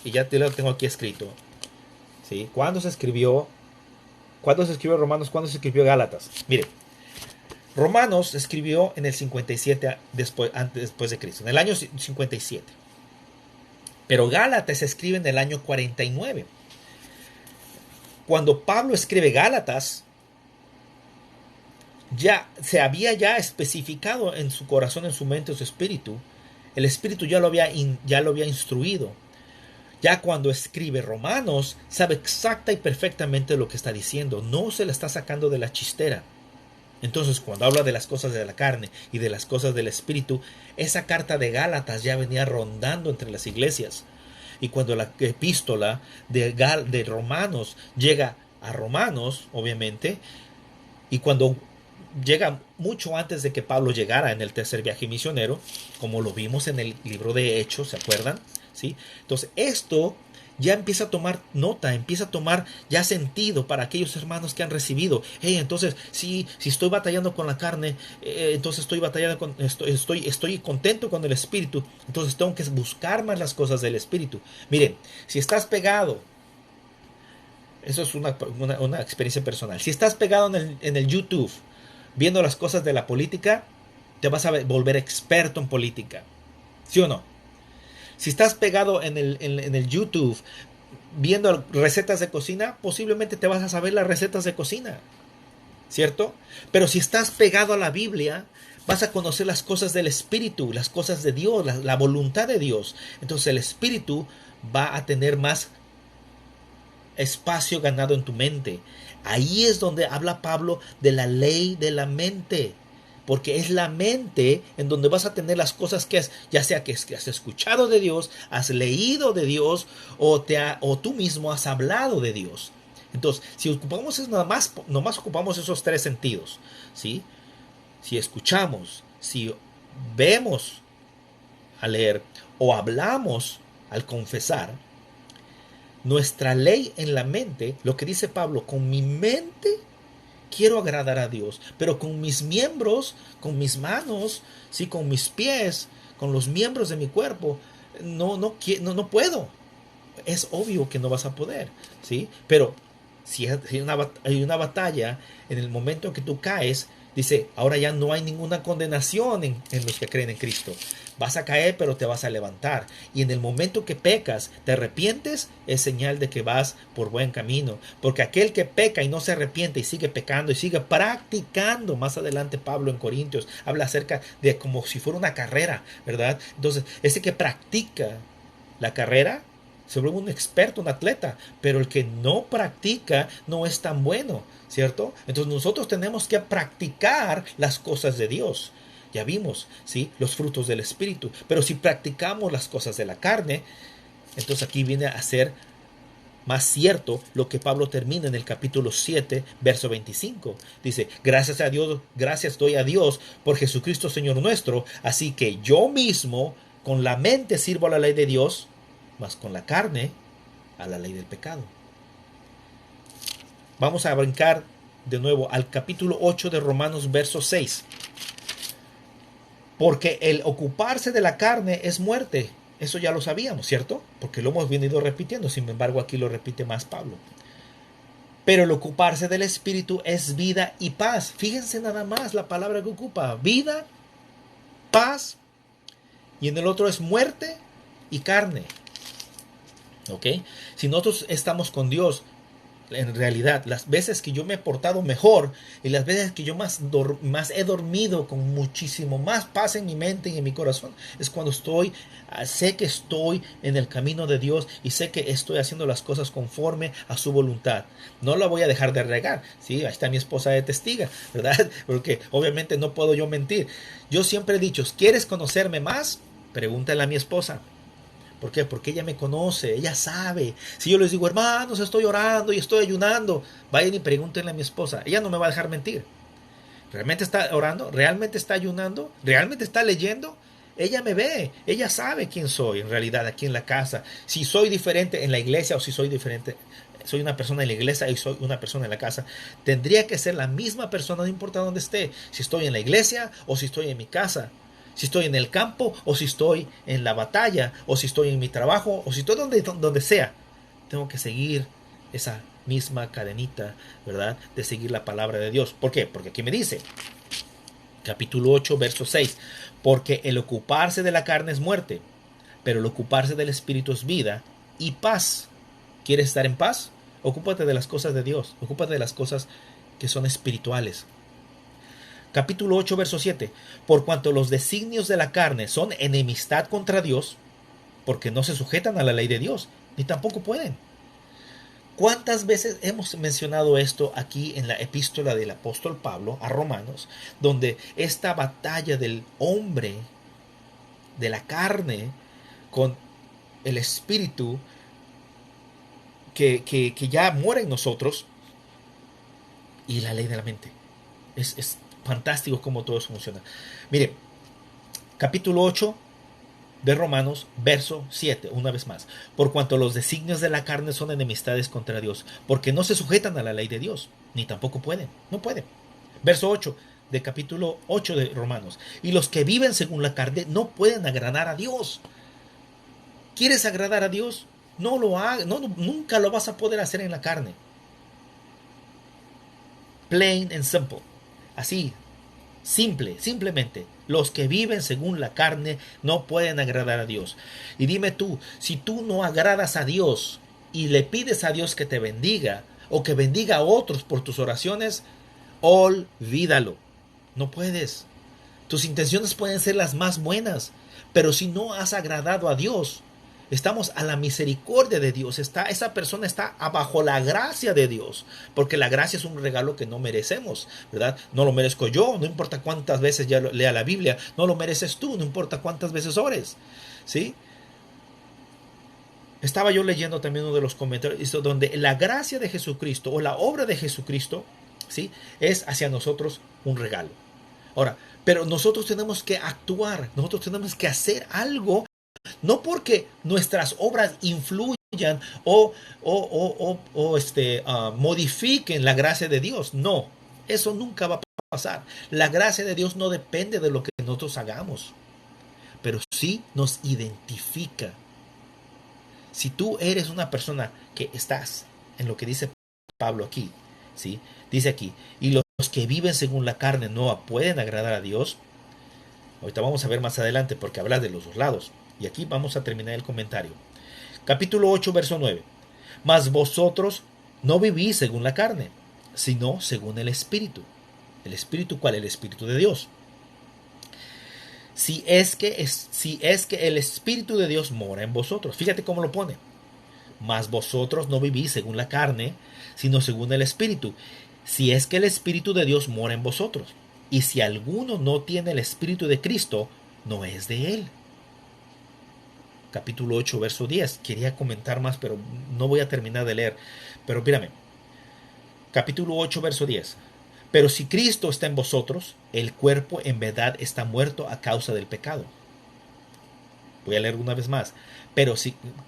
ya te lo tengo aquí escrito, ¿sí? ¿Cuándo se escribió Romanos? ¿Cuándo se escribió Gálatas? Miren, Romanos se escribió en el 57 después de Cristo, en el año 57. Pero Gálatas se escribe en el año 49. Cuando Pablo escribe Gálatas, ya se había especificado en su corazón, en su mente, en su espíritu. El espíritu ya lo había instruido. Ya cuando escribe Romanos, sabe exacta y perfectamente lo que está diciendo. No se la está sacando de la chistera. Entonces, cuando habla de las cosas de la carne y de las cosas del espíritu, esa carta de Gálatas ya venía rondando entre las iglesias. Y cuando la epístola de Romanos llega a Romanos, obviamente, y cuando llega mucho antes de que Pablo llegara en el tercer viaje misionero, como lo vimos en el libro de Hechos, ¿se acuerdan? ¿Sí? Entonces, esto ya empieza a tomar nota, empieza a tomar ya sentido para aquellos hermanos que han recibido. Hey, entonces, si estoy batallando con la carne, entonces estoy batallando con, estoy contento con el espíritu, entonces tengo que buscar más las cosas del espíritu. Miren, si estás pegado, eso es una experiencia personal. Si estás pegado en el YouTube, viendo las cosas de la política, te vas a volver experto en política. ¿Sí o no? Si estás pegado en el YouTube viendo recetas de cocina, posiblemente te vas a saber las recetas de cocina, ¿cierto? Pero si estás pegado a la Biblia, vas a conocer las cosas del Espíritu, las cosas de Dios, la voluntad de Dios. Entonces el Espíritu va a tener más espacio ganado en tu mente. Ahí es donde habla Pablo de la ley de la mente. Porque es la mente en donde vas a tener las cosas que ya sea que has escuchado de Dios, has leído de Dios o tú mismo has hablado de Dios. Entonces, si ocupamos nomás ocupamos esos tres sentidos, ¿sí? Si escuchamos, si vemos al leer o hablamos al confesar, nuestra ley en la mente, lo que dice Pablo, con mi mente quiero agradar a Dios, pero con mis miembros, con mis manos, ¿sí? Con mis pies, con los miembros de mi cuerpo, no puedo. Es obvio que no vas a poder, ¿sí? Pero si hay una batalla, en el momento en que tú caes, dice, ahora ya no hay ninguna condenación en los que creen en Cristo. Vas a caer, pero te vas a levantar. Y en el momento que pecas, te arrepientes, es señal de que vas por buen camino. Porque aquel que peca y no se arrepiente y sigue pecando y sigue practicando, más adelante Pablo en Corintios habla acerca de como si fuera una carrera, ¿verdad? Entonces, ese que practica la carrera se vuelve un experto, un atleta, pero el que no practica no es tan bueno, ¿cierto? Entonces nosotros tenemos que practicar las cosas de Dios. Ya vimos, ¿sí? Los frutos del Espíritu. Pero si practicamos las cosas de la carne, entonces aquí viene a ser más cierto lo que Pablo termina en el capítulo 7, verso 25. Dice, gracias a Dios, gracias doy a Dios por Jesucristo Señor nuestro. Así que yo mismo con la mente sirvo a la ley de Dios, mas con la carne a la ley del pecado. Vamos a brincar de nuevo al capítulo 8 de Romanos, verso 6. Porque el ocuparse de la carne es muerte. Eso ya lo sabíamos, ¿cierto? Porque lo hemos venido repitiendo. Sin embargo, aquí lo repite más Pablo. Pero el ocuparse del Espíritu es vida y paz. Fíjense nada más la palabra que ocupa. Vida, paz. Y en el otro es muerte y carne. ¿Ok? Si nosotros estamos con Dios, en realidad, las veces que yo me he portado mejor y las veces que yo más he dormido con muchísimo más paz en mi mente y en mi corazón, es cuando sé que estoy en el camino de Dios y sé que estoy haciendo las cosas conforme a su voluntad. No la voy a dejar de regar, ¿sí? Ahí está mi esposa de testiga, ¿verdad? Porque obviamente no puedo yo mentir. Yo siempre he dicho, ¿quieres conocerme más? Pregúntale a mi esposa. ¿Por qué? Porque ella me conoce, ella sabe. Si yo les digo, hermanos, estoy orando y estoy ayunando, vayan y pregúntenle a mi esposa. Ella no me va a dejar mentir. ¿Realmente está orando? ¿Realmente está ayunando? ¿Realmente está leyendo? Ella me ve, ella sabe quién soy en realidad aquí en la casa. Si soy diferente en la iglesia o si soy diferente soy una persona en la iglesia y soy una persona en la casa, tendría que ser la misma persona, no importa dónde esté, si estoy en la iglesia o si estoy en mi casa, si estoy en el campo o si estoy en la batalla, o si estoy en mi trabajo o si estoy donde sea. Tengo que seguir esa misma cadenita, ¿verdad? De seguir la palabra de Dios. ¿Por qué? Porque aquí me dice, capítulo 8, verso 6, porque el ocuparse de la carne es muerte, pero el ocuparse del Espíritu es vida y paz. ¿Quieres estar en paz? Ocúpate de las cosas de Dios, ocúpate de las cosas que son espirituales. Capítulo 8, verso 7, por cuanto los designios de la carne son enemistad contra Dios, porque no se sujetan a la ley de Dios, ni tampoco pueden. ¿Cuántas veces hemos mencionado esto aquí en la epístola del apóstol Pablo a Romanos, donde esta batalla del hombre, de la carne, con el espíritu que ya muere en nosotros, y la ley de la mente? Es fantástico cómo todo eso funciona. Mire, capítulo 8 de Romanos, verso 7, una vez más. Por cuanto los designios de la carne son enemistades contra Dios, porque no se sujetan a la ley de Dios, ni tampoco pueden, no pueden. Verso 8 de capítulo 8 de Romanos. Y los que viven según la carne no pueden agradar a Dios. ¿Quieres agradar a Dios? No lo hagas, no, nunca lo vas a poder hacer en la carne. Plain and simple. Así, simplemente, los que viven según la carne no pueden agradar a Dios. Y dime tú, si tú no agradas a Dios y le pides a Dios que te bendiga o que bendiga a otros por tus oraciones, olvídalo. No puedes. Tus intenciones pueden ser las más buenas, pero si no has agradado a Dios, estamos a la misericordia de Dios. Esa persona está bajo la gracia de Dios, porque la gracia es un regalo que no merecemos, ¿verdad? No lo merezco yo, no importa cuántas veces ya lea la Biblia, no lo mereces tú, no importa cuántas veces ores, ¿sí? Estaba yo leyendo también uno de los comentarios donde la gracia de Jesucristo o la obra de Jesucristo, ¿sí?, es hacia nosotros un regalo. Ahora, pero nosotros tenemos que actuar, nosotros tenemos que hacer algo. No porque nuestras obras influyan o modifiquen la gracia de Dios. No, eso nunca va a pasar. La gracia de Dios no depende de lo que nosotros hagamos, pero sí nos identifica. Si tú eres una persona que estás en lo que dice Pablo aquí, ¿sí? Dice aquí, y los que viven según la carne no pueden agradar a Dios. Ahorita vamos a ver más adelante porque habla de los dos lados. Y aquí vamos a terminar el comentario. Capítulo 8, verso 9. Mas vosotros no vivís según la carne, sino según el Espíritu. ¿El Espíritu cuál? El Espíritu de Dios. Si es que el Espíritu de Dios mora en vosotros. Fíjate cómo lo pone. Mas vosotros no vivís según la carne, sino según el Espíritu. Si es que el Espíritu de Dios mora en vosotros. Y si alguno no tiene el Espíritu de Cristo, no es de él. Capítulo 8, verso 10. Quería comentar más, pero no voy a terminar de leer. Pero mírame. Capítulo 8, verso 10. Pero si Cristo está en vosotros, el cuerpo en verdad está muerto a causa del pecado. Voy a leer una vez más.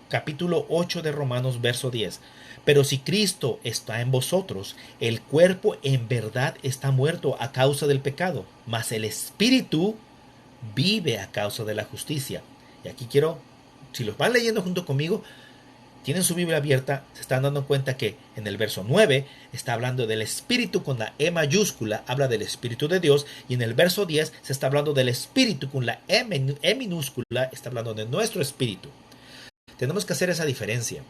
Capítulo 8 de Romanos, verso 10. Pero si Cristo está en vosotros, el cuerpo en verdad está muerto a causa del pecado, mas el Espíritu vive a causa de la justicia. Y aquí quiero, si los van leyendo junto conmigo, tienen su Biblia abierta, se están dando cuenta que en el verso 9 está hablando del Espíritu con la E mayúscula, habla del Espíritu de Dios, y en el verso 10 se está hablando del Espíritu con la E minúscula, está hablando de nuestro Espíritu. Tenemos que hacer esa diferencia,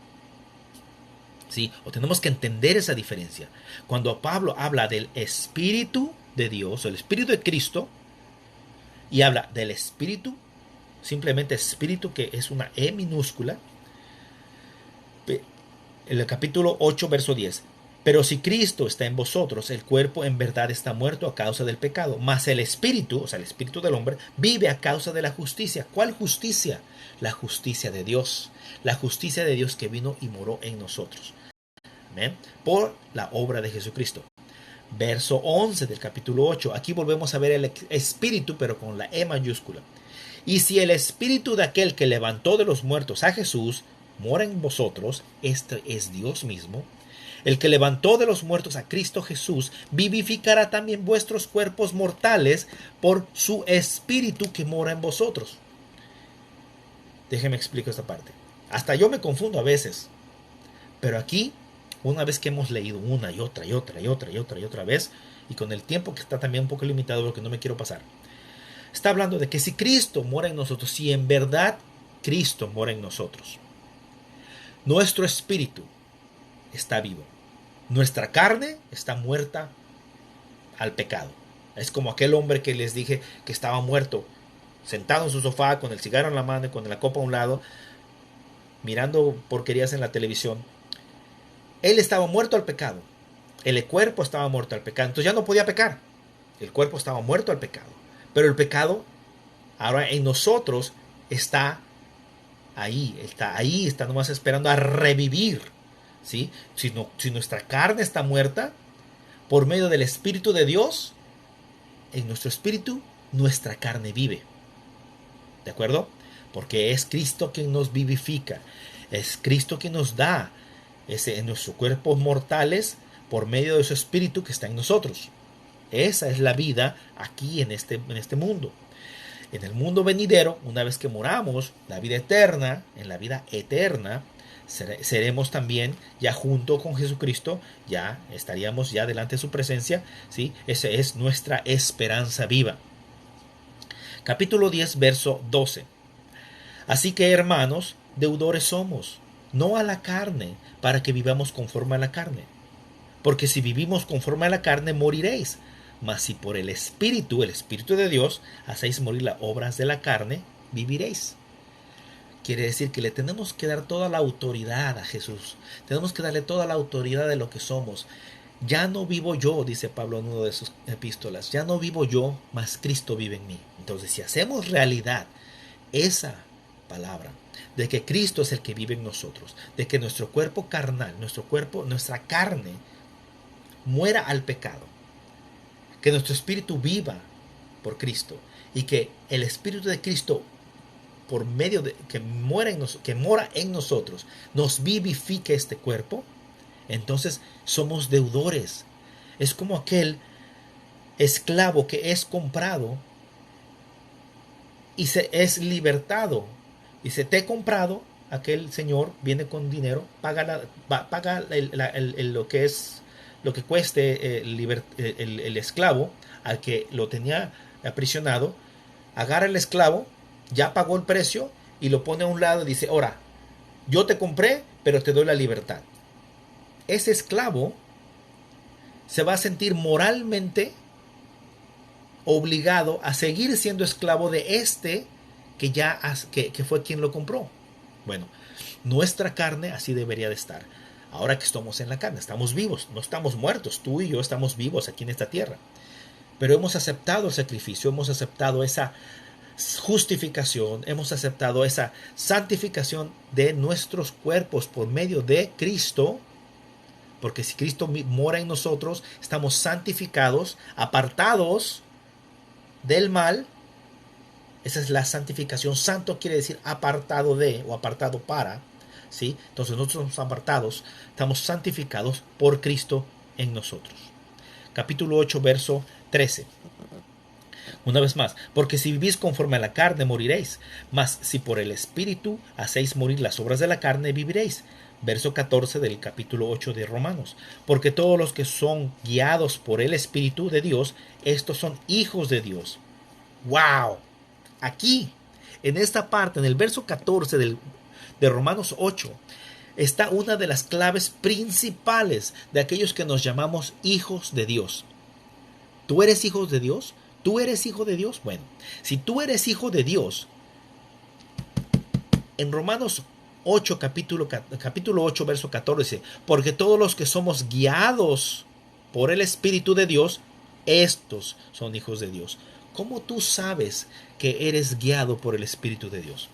¿sí? O tenemos que entender esa diferencia. Cuando Pablo habla del Espíritu de Dios, o el Espíritu de Cristo, y habla del Espíritu, simplemente Espíritu, que es una E minúscula, en el capítulo 8, verso 10. Pero si Cristo está en vosotros, el cuerpo en verdad está muerto a causa del pecado, mas el Espíritu, o sea, el Espíritu del hombre, vive a causa de la justicia. ¿Cuál justicia? La justicia de Dios. La justicia de Dios que vino y moró en nosotros. Amén. Por la obra de Jesucristo. Verso 11 del capítulo 8. Aquí volvemos a ver el Espíritu, pero con la E mayúscula. Y si el Espíritu de aquel que levantó de los muertos a Jesús mora en vosotros, este es Dios mismo. El que levantó de los muertos a Cristo Jesús, vivificará también vuestros cuerpos mortales por su Espíritu que mora en vosotros. Déjeme explicar esta parte. Hasta yo me confundo a veces. Pero aquí, una vez que hemos leído una y otra y otra y otra y otra y otra vez, y con el tiempo que está también un poco limitado, porque no me quiero pasar, está hablando de que si Cristo mora en nosotros, si en verdad Cristo mora en nosotros, nuestro espíritu está vivo. Nuestra carne está muerta al pecado. Es como aquel hombre que les dije que estaba muerto, sentado en su sofá, con el cigarro en la mano y con la copa a un lado, mirando porquerías en la televisión. Él estaba muerto al pecado. El cuerpo estaba muerto al pecado. Entonces ya no podía pecar. El cuerpo estaba muerto al pecado. Pero el pecado ahora en nosotros está ahí, está nomás esperando a revivir. ¿Sí? Si nuestra carne está muerta, por medio del Espíritu de Dios, en nuestro espíritu, nuestra carne vive. ¿De acuerdo? Porque es Cristo quien nos vivifica. Es Cristo quien nos da en nuestros cuerpos mortales por medio de su Espíritu que está en nosotros. Esa es la vida aquí en este mundo. En el mundo venidero, una vez que moramos, la vida eterna, en la vida eterna, seremos también ya junto con Jesucristo, ya estaríamos ya delante de su presencia, ¿sí? Esa es nuestra esperanza viva. Capítulo 10, verso 12. Así que, hermanos, deudores somos, no a la carne, para que vivamos conforme a la carne. Porque si vivimos conforme a la carne, moriréis. Mas si por el Espíritu de Dios, hacéis morir las obras de la carne, viviréis. Quiere decir que le tenemos que dar toda la autoridad a Jesús. Tenemos que darle toda la autoridad de lo que somos. Ya no vivo yo, dice Pablo en una de sus epístolas. Ya no vivo yo, mas Cristo vive en mí. Entonces, si hacemos realidad esa palabra, de que Cristo es el que vive en nosotros, de que nuestro cuerpo carnal, nuestra carne, muera al pecado, que nuestro espíritu viva por Cristo y que el Espíritu de Cristo, por medio de que mora en nosotros, nos vivifique este cuerpo, entonces somos deudores. Es como aquel esclavo que es comprado y es libertado. Dice, te he comprado. Aquel señor viene con dinero, paga lo que cueste el esclavo al que lo tenía aprisionado. Agarra el esclavo, ya pagó el precio y lo pone a un lado y dice, ahora, yo te compré, pero te doy la libertad. Ese esclavo se va a sentir moralmente obligado a seguir siendo esclavo de que fue quien lo compró. Bueno, nuestra carne así debería de estar. Ahora que estamos en la carne, estamos vivos, no estamos muertos. Tú y yo estamos vivos aquí en esta tierra. Pero hemos aceptado el sacrificio, hemos aceptado esa justificación, hemos aceptado esa santificación de nuestros cuerpos por medio de Cristo. Porque si Cristo mora en nosotros, estamos santificados, apartados del mal. Esa es la santificación. Santo quiere decir apartado de o apartado para, ¿sí? Entonces nosotros somos apartados, estamos santificados por Cristo en nosotros. Capítulo 8, verso 13. Una vez más, porque si vivís conforme a la carne moriréis, mas si por el Espíritu hacéis morir las obras de la carne viviréis. Verso 14 del capítulo 8 de Romanos. Porque todos los que son guiados por el Espíritu de Dios, estos son hijos de Dios. ¡Wow! Aquí, en esta parte, en el verso 14 de Romanos 8, está una de las claves principales de aquellos que nos llamamos hijos de Dios. ¿Tú eres hijo de Dios? ¿Tú eres hijo de Dios? Bueno, si tú eres hijo de Dios, en Romanos 8, capítulo 8, verso 14, porque todos los que somos guiados por el Espíritu de Dios, estos son hijos de Dios. ¿Cómo tú sabes que eres guiado por el Espíritu de Dios?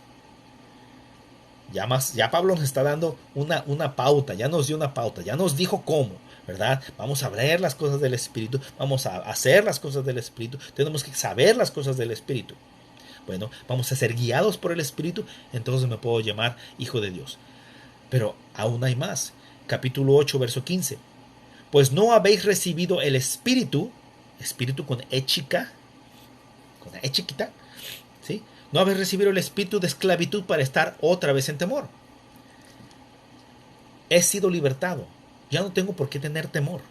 Ya Pablo nos está dando una pauta, ya nos dio una pauta, ya nos dijo cómo, ¿verdad? Vamos a ver las cosas del Espíritu, vamos a hacer las cosas del Espíritu, tenemos que saber las cosas del Espíritu. Bueno, vamos a ser guiados por el Espíritu, entonces me puedo llamar hijo de Dios. Pero aún hay más. capítulo 8, verso 15. Pues no habéis recibido el espíritu, espíritu con E chica, con E chiquita, ¿sí? No habéis recibido el espíritu de esclavitud para estar otra vez en temor. He sido libertado. Ya no tengo por qué tener temor.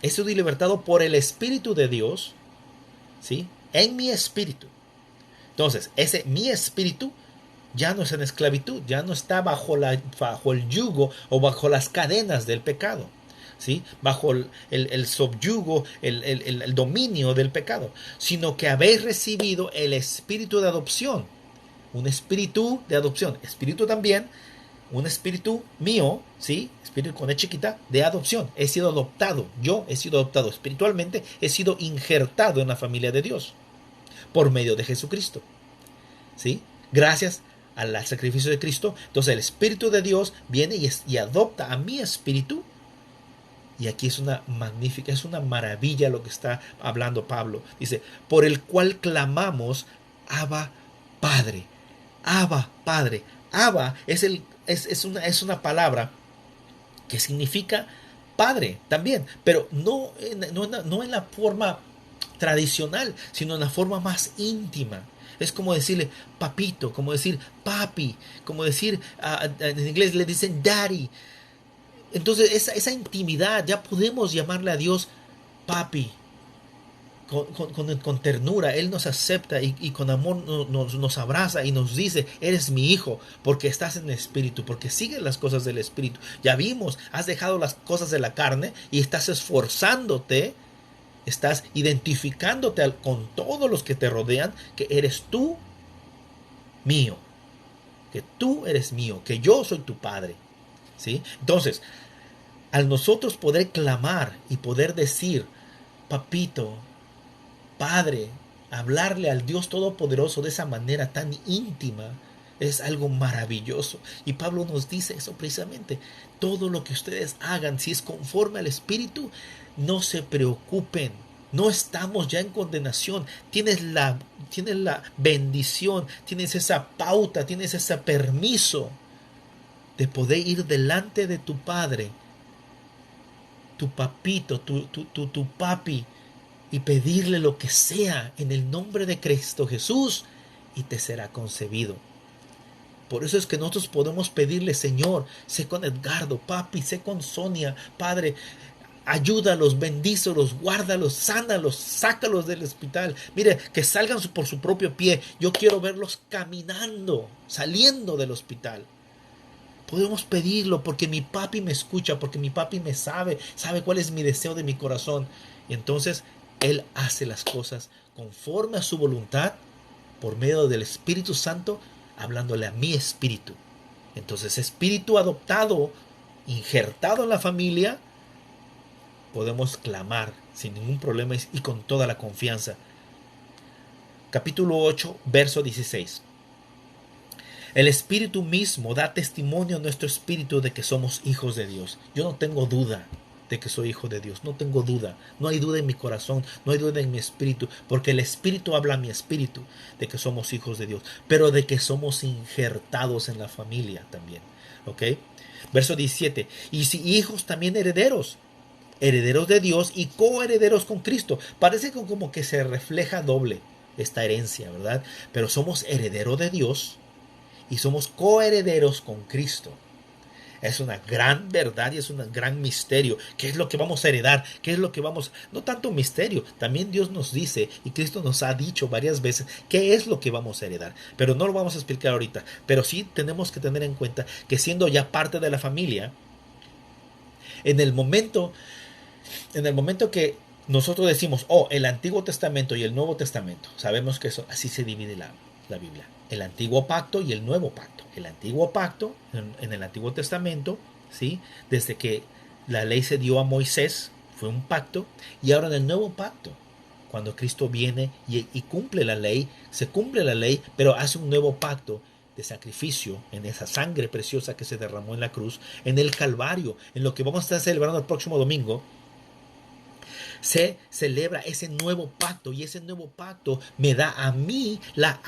He sido libertado por el Espíritu de Dios, ¿sí? En mi espíritu. Entonces, ese mi espíritu ya no es en esclavitud, ya no está bajo el yugo o bajo las cadenas del pecado, ¿sí? Bajo el subyugo, el dominio del pecado, sino que habéis recibido el espíritu de adopción. Un espíritu de adopción. Espíritu también, un espíritu mío, ¿sí? Espíritu con E chiquita, de adopción. He sido adoptado. Yo he sido adoptado espiritualmente. He sido injertado en la familia de Dios por medio de Jesucristo, ¿sí? Gracias al sacrificio de Cristo. Entonces el Espíritu de Dios viene y adopta a mi espíritu. Y aquí es una magnífica, es una maravilla lo que está hablando Pablo. Dice, por el cual clamamos, Abba, Padre. Abba, Padre. Abba es una palabra que significa Padre también, pero no en la forma tradicional, sino en la forma más íntima. Es como decirle papito, como decir papi, como decir, en inglés le dicen daddy. Entonces esa intimidad, ya podemos llamarle a Dios papi, con ternura. Él nos acepta y con amor nos abraza y nos dice, eres mi hijo, porque estás en el espíritu, porque sigues las cosas del espíritu. Ya vimos, has dejado las cosas de la carne y estás esforzándote, estás identificándote con todos los que te rodean, que eres tú mío, que tú eres mío, que yo soy tu padre, ¿sí? Entonces, al nosotros poder clamar y poder decir, papito, Padre, hablarle al Dios Todopoderoso de esa manera tan íntima es algo maravilloso. Y Pablo nos dice eso precisamente. Todo lo que ustedes hagan, si es conforme al Espíritu, no se preocupen. No estamos ya en condenación. Tienes la bendición, tienes esa pauta, tienes ese permiso de poder ir delante de tu Padre, tu papito, tu papi, y pedirle lo que sea en el nombre de Cristo Jesús y te será concebido. Por eso es que nosotros podemos pedirle, Señor, sé con Edgardo, papi, sé con Sonia, Padre, ayúdalos, bendícelos, guárdalos, sánalos, sácalos del hospital. Mire, que salgan por su propio pie. Yo quiero verlos caminando, saliendo del hospital. Podemos pedirlo porque mi papi me escucha, porque mi papi me sabe cuál es mi deseo de mi corazón. Y entonces Él hace las cosas conforme a su voluntad por medio del Espíritu Santo, hablándole a mi espíritu. Entonces, espíritu adoptado, injertado en la familia, podemos clamar sin ningún problema y con toda la confianza. Capítulo 8, verso 16. El Espíritu mismo da testimonio a nuestro espíritu de que somos hijos de Dios. Yo no tengo duda de que soy hijo de Dios. No tengo duda. No hay duda en mi corazón. No hay duda en mi espíritu. Porque el Espíritu habla a mi espíritu de que somos hijos de Dios. Pero de que somos injertados en la familia también. ¿Ok? Verso 17. Y si hijos, también herederos. Herederos de Dios y coherederos con Cristo. Parece como que se refleja doble esta herencia, ¿verdad? Pero somos herederos de Dios y somos coherederos con Cristo. Es una gran verdad y es un gran misterio. ¿Qué es lo que vamos a heredar? ¿Qué es lo que vamos? No tanto misterio. También Dios nos dice y Cristo nos ha dicho varias veces qué es lo que vamos a heredar. Pero no lo vamos a explicar ahorita. Pero sí tenemos que tener en cuenta que siendo ya parte de la familia, en el momento que nosotros decimos, el Antiguo Testamento y el Nuevo Testamento, sabemos que eso así se divide la Biblia. El Antiguo Pacto y el Nuevo Pacto. El Antiguo Pacto, en el Antiguo Testamento, ¿sí? Desde que la ley se dio a Moisés, fue un pacto, y ahora en el Nuevo Pacto, cuando Cristo viene y cumple la ley, se cumple la ley, pero hace un nuevo pacto de sacrificio en esa sangre preciosa que se derramó en la cruz, en el Calvario, en lo que vamos a estar celebrando el próximo domingo. se celebra ese nuevo pacto, y ese nuevo pacto me da a mí la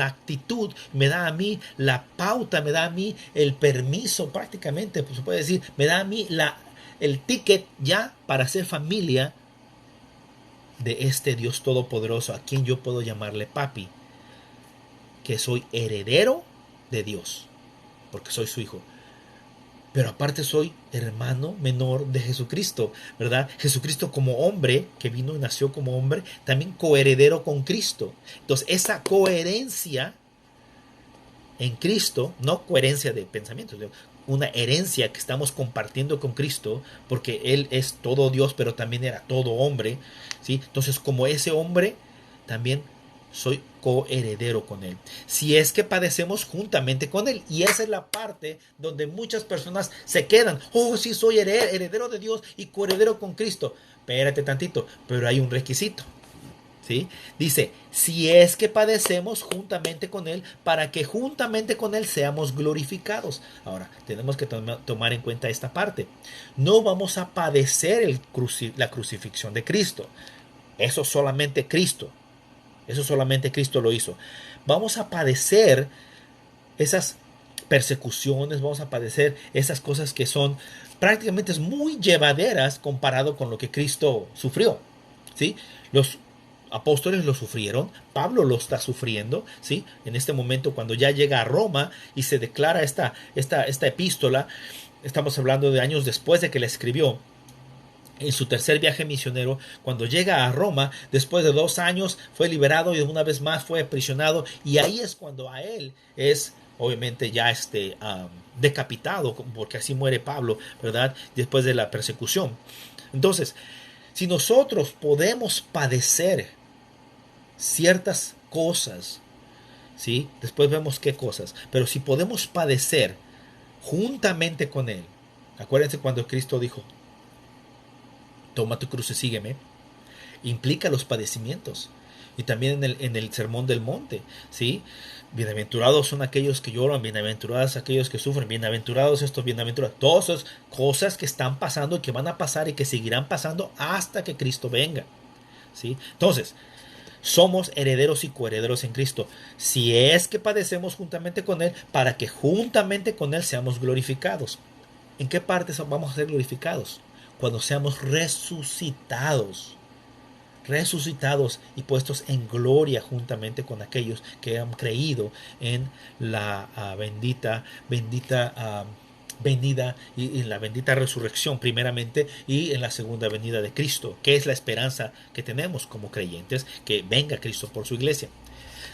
actitud, me da a mí la pauta, me da a mí el permiso prácticamente, pues se puede decir, me da a mí el ticket ya para ser familia de este Dios todopoderoso, a quien yo puedo llamarle papi, que soy heredero de Dios, porque soy su hijo. Pero aparte soy hermano menor de Jesucristo, ¿verdad? Jesucristo como hombre, que vino y nació como hombre, también coheredero con Cristo. Entonces, esa coherencia en Cristo, no coherencia de pensamientos, una herencia que estamos compartiendo con Cristo, porque Él es todo Dios, pero también era todo hombre, ¿sí? Entonces, como ese hombre, también soy coheredero con Él. Si es que padecemos juntamente con Él. Y esa es la parte donde muchas personas se quedan. Oh, sí, soy heredero de Dios y coheredero con Cristo. Espérate tantito, pero hay un requisito. ¿Sí? Dice, si es que padecemos juntamente con Él, para que juntamente con Él seamos glorificados. Ahora, tenemos que tomar en cuenta esta parte. No vamos a padecer la crucifixión de Cristo. Eso solamente Cristo. Eso solamente Cristo lo hizo. Vamos a padecer esas persecuciones, vamos a padecer esas cosas que son prácticamente muy llevaderas comparado con lo que Cristo sufrió. ¿Sí? Los apóstoles lo sufrieron, Pablo lo está sufriendo, ¿sí? En este momento cuando ya llega a Roma y se declara esta epístola, estamos hablando de años después de que la escribió. En su tercer viaje misionero, cuando llega a Roma, después de 2 años, fue liberado y una vez más fue aprisionado. Y ahí es cuando a él es, obviamente, ya decapitado, porque así muere Pablo, ¿verdad? Después de la persecución. Entonces, si nosotros podemos padecer ciertas cosas, ¿sí? Después vemos qué cosas, pero si podemos padecer juntamente con Él, acuérdense cuando Cristo dijo, toma tu cruz y sígueme, implica los padecimientos. Y también en el Sermón del Monte, ¿sí? Bienaventurados son aquellos que lloran, bienaventurados aquellos que sufren, bienaventurados estos, bienaventurados. Todas esas cosas que están pasando y que van a pasar y que seguirán pasando hasta que Cristo venga, ¿sí? Entonces, somos herederos y coherederos en Cristo, si es que padecemos juntamente con Él, para que juntamente con Él seamos glorificados. ¿En qué parte vamos a ser glorificados? Cuando seamos resucitados y puestos en gloria juntamente con aquellos que han creído en la bendita venida y en la bendita resurrección primeramente, y en la segunda venida de Cristo, que es la esperanza que tenemos como creyentes, que venga Cristo por su iglesia.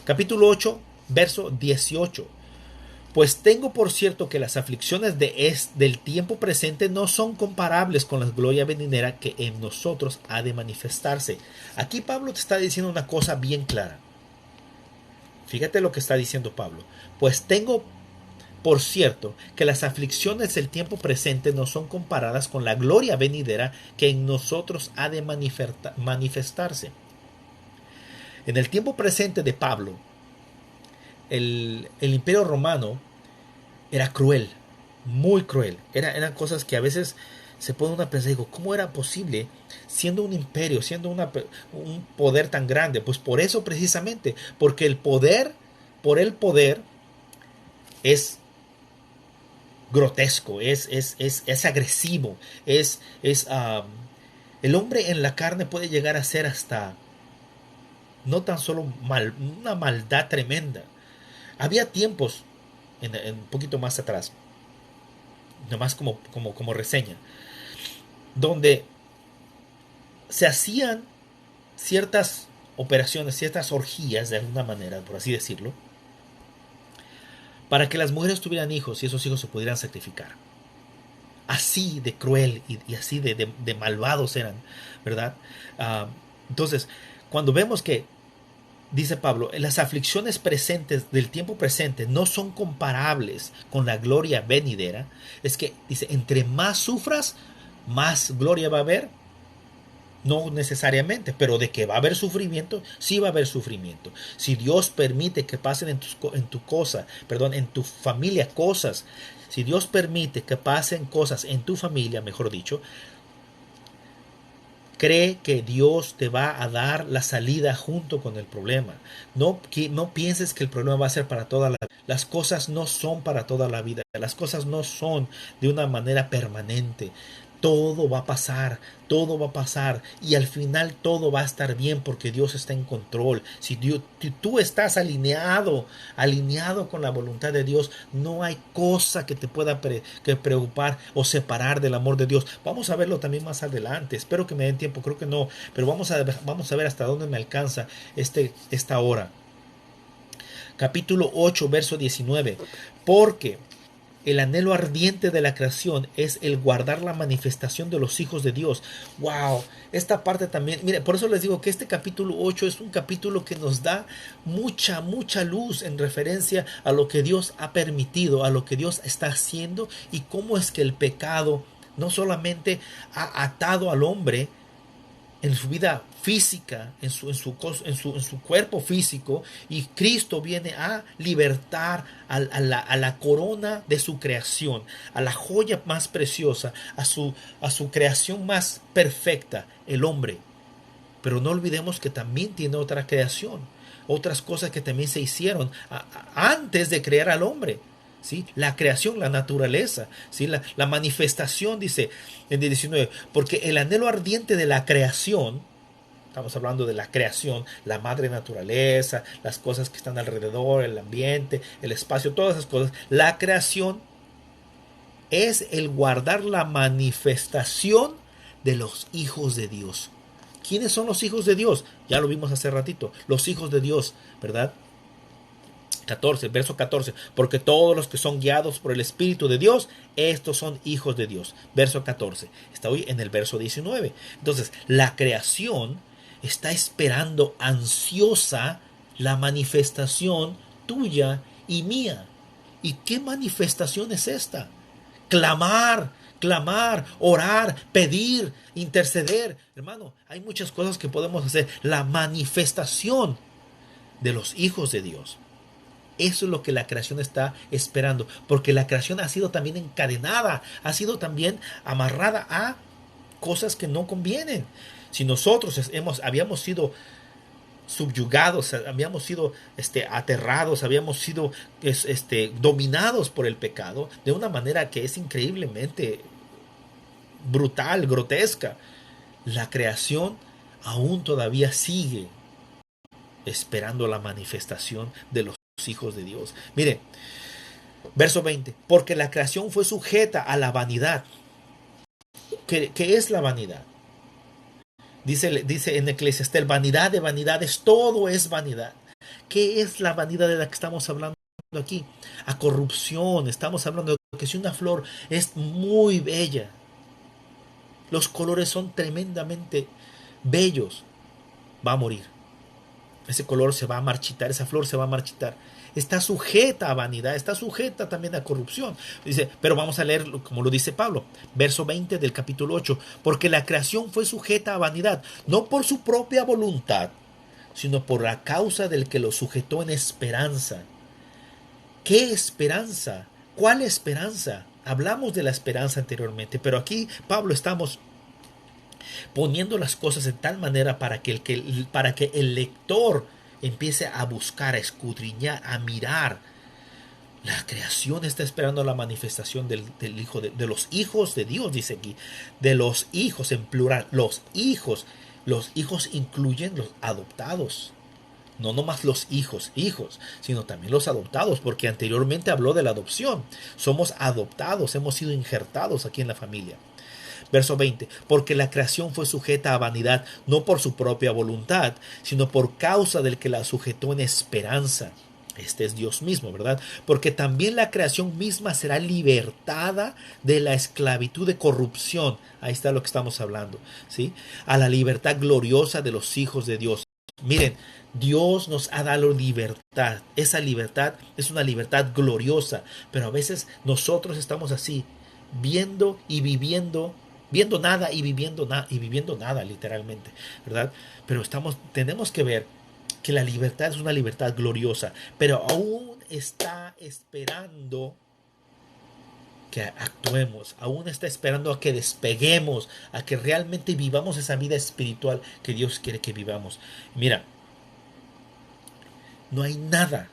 Capítulo 8, verso 18. Pues tengo por cierto que las aflicciones del tiempo presente no son comparables con la gloria venidera que en nosotros ha de manifestarse. Aquí Pablo te está diciendo una cosa bien clara. Fíjate lo que está diciendo Pablo. Pues tengo por cierto que las aflicciones del tiempo presente no son comparadas con la gloria venidera que en nosotros ha de manifestarse. En el tiempo presente de Pablo, el imperio romano era cruel, muy cruel. Eran cosas que a veces se pone uno a pensar, digo, ¿cómo era posible siendo un imperio, siendo un poder tan grande? Pues por eso precisamente, porque por el poder es grotesco, es agresivo, el hombre en la carne puede llegar a ser hasta no tan solo una maldad tremenda. Había tiempos, en un poquito más atrás, nomás como reseña, donde se hacían ciertas operaciones, ciertas orgías, de alguna manera, por así decirlo, para que las mujeres tuvieran hijos y esos hijos se pudieran sacrificar. Así de cruel y así de malvados eran, ¿verdad? Entonces, cuando vemos que dice Pablo, las aflicciones presentes del tiempo presente no son comparables con la gloria venidera. Es que dice, entre más sufras, más gloria va a haber. No necesariamente, pero de que va a haber sufrimiento, sí va a haber sufrimiento. Si Dios permite que pasen en tu familia cosas, si Dios permite que pasen cosas en tu familia, mejor dicho, Cree que Dios te va a dar la salida junto con el problema. No pienses que el problema va a ser para toda la vida. Las cosas no son para toda la vida. Las cosas no son de una manera permanente. Todo va a pasar, todo va a pasar y al final todo va a estar bien porque Dios está en control. Si tú estás alineado con la voluntad de Dios, no hay cosa que te pueda que preocupar o separar del amor de Dios. Vamos a verlo también más adelante. Espero que me den tiempo, creo que no, pero vamos a ver hasta dónde me alcanza esta hora. Capítulo 8, verso 19. Porque el anhelo ardiente de la creación es el guardar la manifestación de los hijos de Dios. Wow, esta parte también, mire, por eso les digo que este capítulo 8 es un capítulo que nos da mucha luz en referencia a lo que Dios ha permitido, a lo que Dios está haciendo y cómo es que el pecado no solamente ha atado al hombre en su vida física, en su cuerpo físico, y Cristo viene a libertar a la corona de su creación, a la joya más preciosa, a su creación más perfecta, el hombre. Pero no olvidemos que también tiene otra creación, otras cosas que también se hicieron antes de crear al hombre. ¿Sí? La creación, la naturaleza, ¿sí? La manifestación, dice en el 19, porque el anhelo ardiente de la creación, estamos hablando de la creación, la madre naturaleza, las cosas que están alrededor, el ambiente, el espacio, todas esas cosas, la creación es el guardar la manifestación de los hijos de Dios. ¿Quiénes son los hijos de Dios? Ya lo vimos hace ratito, los hijos de Dios, ¿verdad? 14, verso 14, porque todos los que son guiados por el Espíritu de Dios, estos son hijos de Dios. Verso 14, está hoy en el verso 19. Entonces, la creación está esperando ansiosa la manifestación tuya y mía. ¿Y qué manifestación es esta? Clamar, orar, pedir, interceder. Hermano, hay muchas cosas que podemos hacer. La manifestación de los hijos de Dios. Eso es lo que la creación está esperando, porque la creación ha sido también encadenada, ha sido también amarrada a cosas que no convienen. Si nosotros habíamos sido subyugados, habíamos sido aterrados, habíamos sido dominados por el pecado de una manera que es increíblemente brutal, grotesca, la creación aún todavía sigue esperando la manifestación de los hijos de Dios. Mire, verso 20, porque la creación fue sujeta a la vanidad. ¿Qué es la vanidad? Dice en Eclesiastés, vanidad de vanidades, todo es vanidad. ¿Qué es la vanidad de la que estamos hablando aquí? A corrupción, estamos hablando de que si una flor es muy bella, los colores son tremendamente bellos, va a morir. Ese color se va a marchitar, esa flor se va a marchitar. Está sujeta a vanidad, está sujeta también a corrupción. Dice, pero vamos a leer como lo dice Pablo, verso 20 del capítulo 8, porque la creación fue sujeta a vanidad, no por su propia voluntad, sino por la causa del que lo sujetó en esperanza. ¿Qué esperanza? ¿Cuál esperanza? Hablamos de la esperanza anteriormente, pero aquí Pablo estamos poniendo las cosas de tal manera para que el lector empiece a buscar, a escudriñar, a mirar. La creación está esperando la manifestación del hijo de los hijos de Dios, dice aquí, de los hijos en plural, los hijos incluyen los adoptados. No nomás los hijos, sino también los adoptados, porque anteriormente habló de la adopción. Somos adoptados, hemos sido injertados aquí en la familia. Verso 20, porque la creación fue sujeta a vanidad, no por su propia voluntad, sino por causa del que la sujetó en esperanza. Este es Dios mismo, ¿verdad? Porque también la creación misma será libertada de la esclavitud de corrupción. Ahí está lo que estamos hablando, ¿sí? A la libertad gloriosa de los hijos de Dios. Miren, Dios nos ha dado libertad. Esa libertad es una libertad gloriosa, pero a veces nosotros estamos así, viendo y viviendo nada y viviendo nada, literalmente, ¿verdad? Pero tenemos que ver que la libertad es una libertad gloriosa, pero aún está esperando que actuemos, aún está esperando a que despeguemos, a que realmente vivamos esa vida espiritual que Dios quiere que vivamos. Mira, no hay nada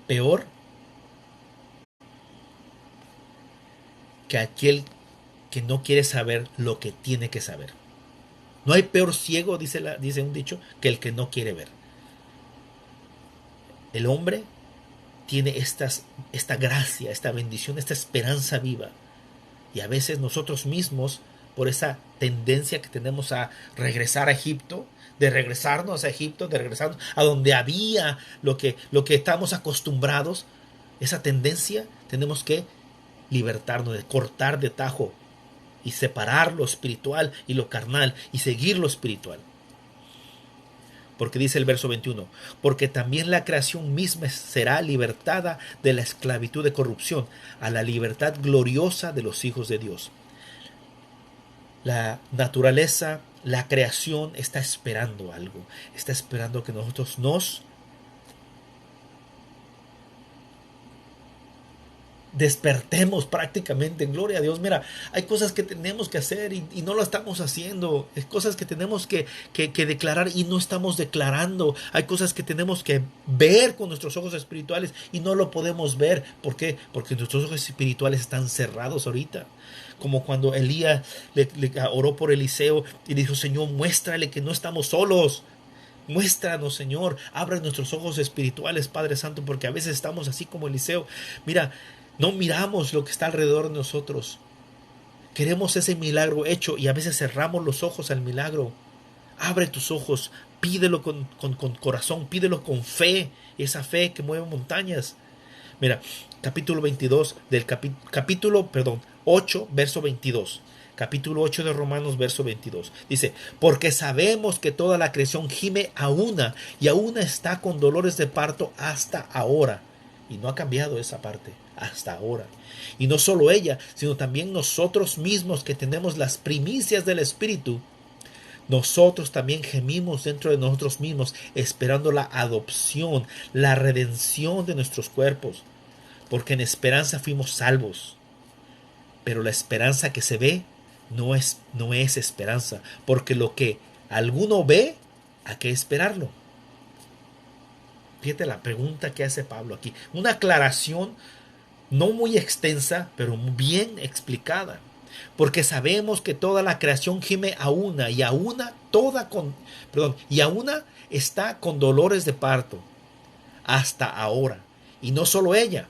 peor que aquel que no quiere saber lo que tiene que saber. No hay peor ciego, dice un dicho, que el que no quiere ver. El hombre tiene esta gracia, esta bendición, esta esperanza viva. Y a veces nosotros mismos, por esa tendencia que tenemos a regresar a Egipto, de regresarnos a Egipto, de regresarnos a donde había lo que estamos acostumbrados, esa tendencia tenemos que libertarnos, de cortar de tajo y separar lo espiritual y lo carnal y seguir lo espiritual. Porque dice el verso 21, porque también la creación misma será libertada de la esclavitud de corrupción a la libertad gloriosa de los hijos de Dios. La naturaleza, la creación está esperando algo, está esperando que nosotros nos despertemos prácticamente. Gloria a Dios. Mira, hay cosas que tenemos que hacer y no lo estamos haciendo. Hay cosas que tenemos que declarar y no estamos declarando. Hay cosas que tenemos que ver con nuestros ojos espirituales y no lo podemos ver. ¿Por qué? Porque nuestros ojos espirituales están cerrados ahorita. Como cuando Elías le oró por Eliseo y dijo: Señor, muéstrale que no estamos solos. Muéstranos, Señor, abre nuestros ojos espirituales, Padre Santo, porque a veces estamos así como Eliseo. Mira, no miramos lo que está alrededor de nosotros. Queremos ese milagro hecho y a veces cerramos los ojos al milagro. Abre tus ojos, pídelo con corazón, pídelo con fe, esa fe que mueve montañas. Mira, capítulo 22 del capítulo 8, verso 22. Capítulo 8 de Romanos, verso 22. Dice: porque sabemos que toda la creación gime a una y a una está con dolores de parto hasta ahora. Y no ha cambiado esa parte, hasta ahora. Y no solo ella, sino también nosotros mismos que tenemos las primicias del Espíritu. Nosotros también gemimos dentro de nosotros mismos, esperando la adopción, la redención de nuestros cuerpos. Porque en esperanza fuimos salvos. Pero la esperanza que se ve no es esperanza. Porque lo que alguno ve, ¿a qué esperarlo? Fíjate la pregunta que hace Pablo aquí. Una aclaración no muy extensa, pero bien explicada. Porque sabemos que toda la creación gime a una y a una está con dolores de parto hasta ahora. Y no solo ella,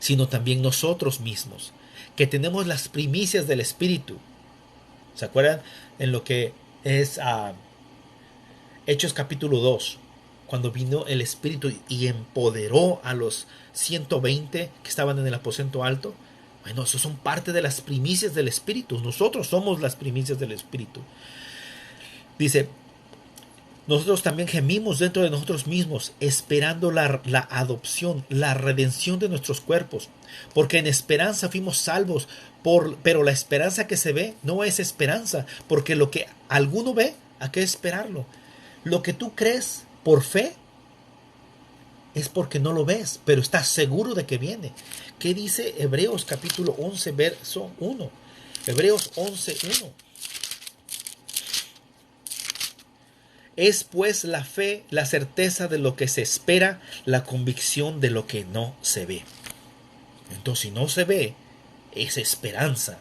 sino también nosotros mismos, que tenemos las primicias del Espíritu. ¿Se acuerdan en lo que es Hechos capítulo 2? Cuando vino el Espíritu y empoderó a los 120 que estaban en el aposento alto. Bueno, eso son parte de las primicias del Espíritu. Nosotros somos las primicias del Espíritu. Dice: nosotros también gemimos dentro de nosotros mismos, esperando la adopción, la redención de nuestros cuerpos. Porque en esperanza fuimos salvos, pero la esperanza que se ve no es esperanza. Porque lo que alguno ve, ¿a qué esperarlo? Lo que tú crees por fe es porque no lo ves, pero estás seguro de que viene. ¿Qué dice Hebreos capítulo 11, verso 1? Hebreos 11, 1. Es pues la fe, la certeza de lo que se espera, la convicción de lo que no se ve. Entonces, si no se ve, es esperanza.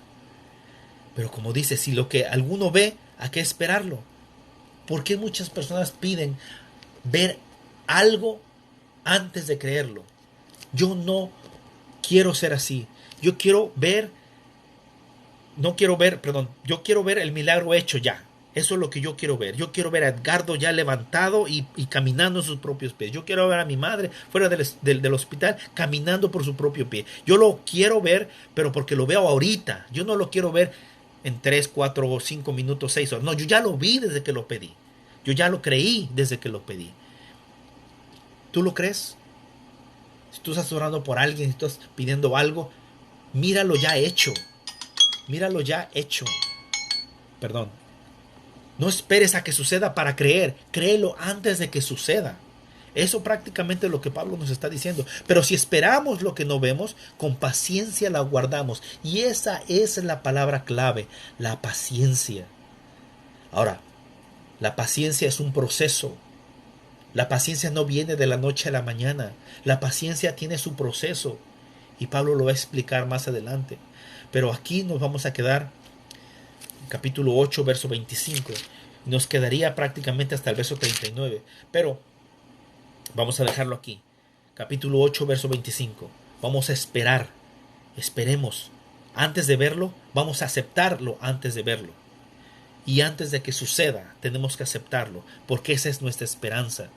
Pero como dice, si lo que alguno ve, ¿a qué esperarlo? ¿Por qué muchas personas piden ver algo antes de creerlo? Yo no quiero ser así. Yo quiero ver el milagro hecho ya. Eso es lo que yo quiero ver. Yo quiero ver a Edgardo ya levantado y caminando en sus propios pies. Yo quiero ver a mi madre fuera del hospital caminando por su propio pie. Yo lo quiero ver, pero porque lo veo ahorita. Yo no lo quiero ver en 3, 4, 5 minutos, 6 horas. No, yo ya lo vi desde que lo pedí. Yo ya lo creí desde que lo pedí. ¿Tú lo crees? Si tú estás orando por alguien, si estás pidiendo algo, míralo ya hecho. Míralo ya hecho. Perdón. No esperes a que suceda para creer. Créelo antes de que suceda. Eso prácticamente es lo que Pablo nos está diciendo. Pero si esperamos lo que no vemos, con paciencia la guardamos. Y esa es la palabra clave, la paciencia. Ahora, la paciencia es un proceso. La paciencia no viene de la noche a la mañana. La paciencia tiene su proceso. Y Pablo lo va a explicar más adelante. Pero aquí nos vamos a quedar en capítulo 8, verso 25. Nos quedaría prácticamente hasta el verso 39. Pero vamos a dejarlo aquí. Capítulo 8, verso 25. Vamos a esperar. Esperemos. Antes de verlo, vamos a aceptarlo antes de verlo. Y antes de que suceda, tenemos que aceptarlo, porque esa es nuestra esperanza.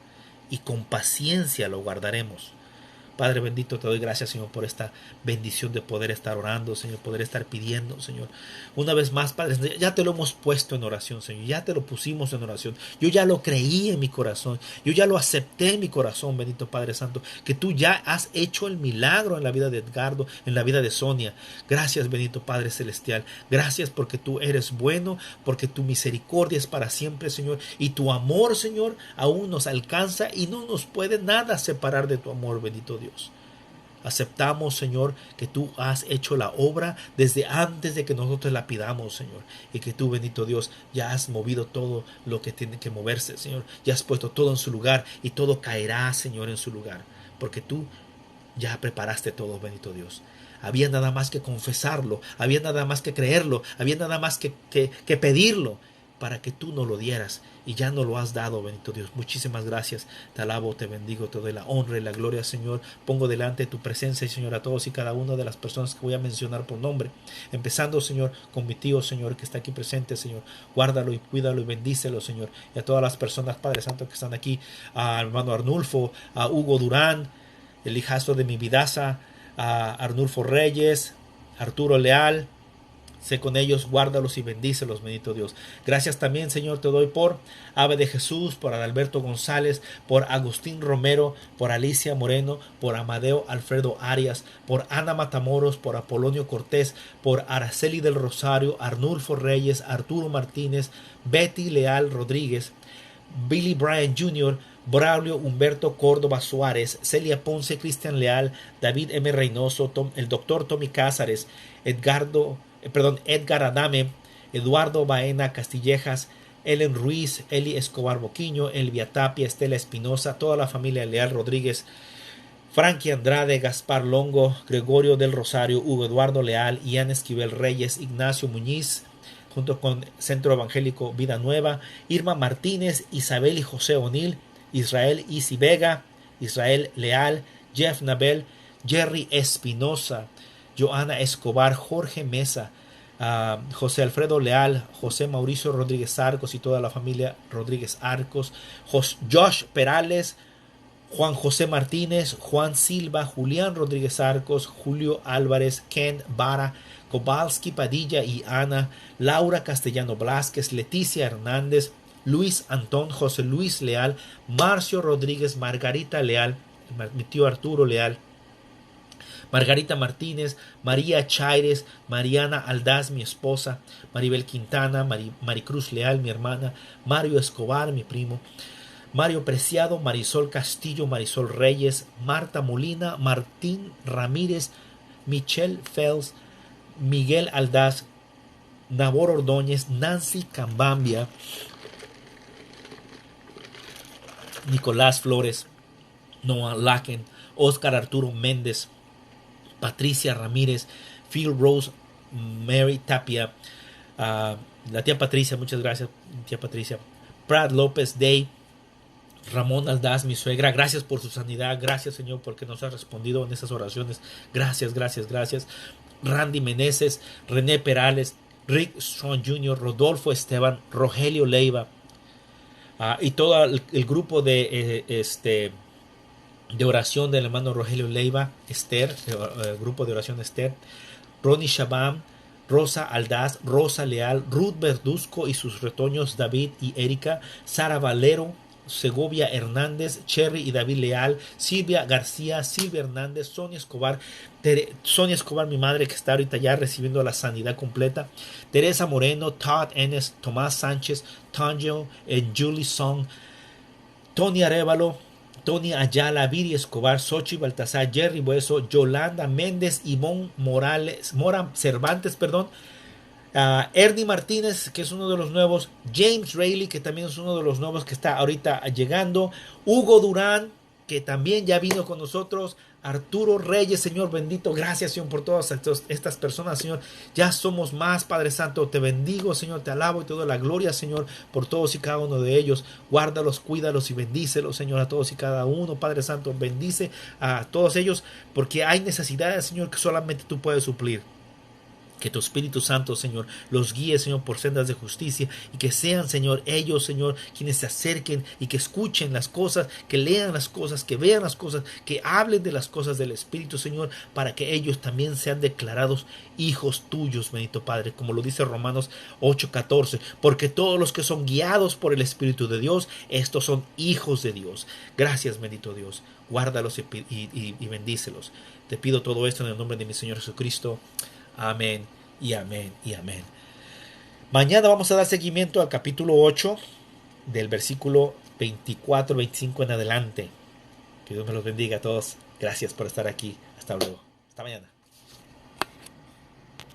Y con paciencia lo guardaremos. Padre bendito, te doy gracias, Señor, por esta bendición de poder estar orando, Señor, poder estar pidiendo, Señor. Una vez más, Padre, ya te lo hemos puesto en oración, Señor, ya te lo pusimos en oración. Yo ya lo creí en mi corazón, yo ya lo acepté en mi corazón, bendito Padre Santo, que tú ya has hecho el milagro en la vida de Edgardo, en la vida de Sonia. Gracias, bendito Padre Celestial. Gracias porque tú eres bueno, porque tu misericordia es para siempre, Señor, y tu amor, Señor, aún nos alcanza y no nos puede nada separar de tu amor, bendito Dios. Aceptamos, Señor, que tú has hecho la obra desde antes de que nosotros la pidamos, Señor, y que tú, bendito Dios, ya has movido todo lo que tiene que moverse, Señor. Ya has puesto todo en su lugar y todo caerá, Señor, en su lugar, porque tú ya preparaste todo, bendito Dios. Había nada más que confesarlo, había nada más que creerlo, había nada más que pedirlo para que tú nos lo dieras, y ya no lo has dado, bendito Dios. Muchísimas gracias. Te alabo, te bendigo, te doy la honra y la gloria, Señor. Pongo delante de tu presencia, Señor, a todos y cada una de las personas que voy a mencionar por nombre, empezando, Señor, con mi tío, Señor, que está aquí presente, Señor. Guárdalo y cuídalo y bendícelo, Señor. Y a todas las personas, Padre Santo, que están aquí, a hermano Arnulfo, a Hugo Durán, el hijastro de mi vidaza, a Arnulfo Reyes, Arturo Leal. Sé con ellos, guárdalos y bendícelos, bendito Dios. Gracias también, Señor, te doy por Ave de Jesús, por Adalberto González, por Agustín Romero, por Alicia Moreno, por Amadeo Alfredo Arias, por Ana Matamoros, por Apolonio Cortés, por Araceli del Rosario, Arnulfo Reyes, Arturo Martínez, Betty Leal Rodríguez, Billy Bryan Jr., Braulio Humberto Córdoba Suárez, Celia Ponce, Cristian Leal, David M. Reynoso, el doctor Tommy Cázares, Edgar Adame, Eduardo Baena Castillejas, Ellen Ruiz, Eli Escobar Boquiño, Elvia Tapia, Estela Espinosa, toda la familia Leal Rodríguez, Frankie Andrade, Gaspar Longo, Gregorio del Rosario, Hugo Eduardo Leal, Ian Esquivel Reyes, Ignacio Muñiz, junto con Centro Evangélico Vida Nueva, Irma Martínez, Isabel y José O'Neill, Israel Isi Vega, Israel Leal, Jeff Nabel, Jerry Espinosa, Joana Escobar, Jorge Mesa, José Alfredo Leal, José Mauricio Rodríguez Arcos y toda la familia Rodríguez Arcos, Josh Perales, Juan José Martínez, Juan Silva, Julián Rodríguez Arcos, Julio Álvarez, Ken Vara, Kowalski Padilla y Ana, Laura Castellano Blázquez, Leticia Hernández, Luis Antón, José Luis Leal, Marcio Rodríguez, Margarita Leal, mi tío Arturo Leal, Margarita Martínez, María Chaires, Mariana Aldaz, mi esposa, Maribel Quintana, Maricruz Leal, mi hermana, Mario Escobar, mi primo, Mario Preciado, Marisol Castillo, Marisol Reyes, Marta Molina, Martín Ramírez, Michelle Fels, Miguel Aldaz, Nabor Ordóñez, Nancy Cambambia, Nicolás Flores, Noah Laken, Oscar Arturo Méndez, Patricia Ramírez, Phil Rose, Mary Tapia, la tía Patricia, muchas gracias, tía Patricia, Brad López Day, Ramón Aldaz, mi suegra, gracias por su sanidad, gracias Señor porque nos ha respondido en esas oraciones, gracias, gracias, gracias. Randy Meneses, René Perales, Rick Strong Jr., Rodolfo Esteban, Rogelio Leiva, y todo el grupo de oración del hermano Rogelio Leiva, Esther, el grupo de oración Esther, Ronnie Shabam, Rosa Aldaz, Rosa Leal, Ruth Verduzco y sus retoños David y Erika, Sara Valero, Segovia Hernández, Cherry y David Leal, Silvia García, Silvia Hernández, Sonia Escobar, mi madre que está ahorita ya recibiendo la sanidad completa, Teresa Moreno, Todd Ennis, Tomás Sánchez, Tonjo, Julie Song, Tony Arevalo, Tony Ayala, Viri Escobar, Sochi Baltasar, Jerry Bueso, Yolanda Méndez, Ivonne Morales, Mora Cervantes, perdón, Ernie Martínez, que es uno de los nuevos, James Rayleigh, que también es uno de los nuevos que está ahorita llegando, Hugo Durán, que también ya vino con nosotros, Arturo Reyes, Señor bendito, gracias Señor por todas estas personas, Señor, ya somos más, Padre Santo, te bendigo, Señor, te alabo y te doy la gloria, Señor, por todos y cada uno de ellos, guárdalos, cuídalos y bendícelos, Señor, a todos y cada uno, Padre Santo, bendice a todos ellos, porque hay necesidades, Señor, que solamente tú puedes suplir. Que tu Espíritu Santo, Señor, los guíe, Señor, por sendas de justicia y que sean, Señor, ellos, Señor, quienes se acerquen y que escuchen las cosas, que lean las cosas, que vean las cosas, que hablen de las cosas del Espíritu, Señor, para que ellos también sean declarados hijos tuyos, bendito Padre, como lo dice Romanos 8:14, porque todos los que son guiados por el Espíritu de Dios, estos son hijos de Dios. Gracias, bendito Dios. Guárdalos y bendícelos. Te pido todo esto en el nombre de mi Señor Jesucristo. Amén y amén y amén. Mañana vamos a dar seguimiento al capítulo 8 del versículo 24-25 en adelante. Que Dios me los bendiga a todos. Gracias por estar aquí. Hasta luego. Hasta mañana.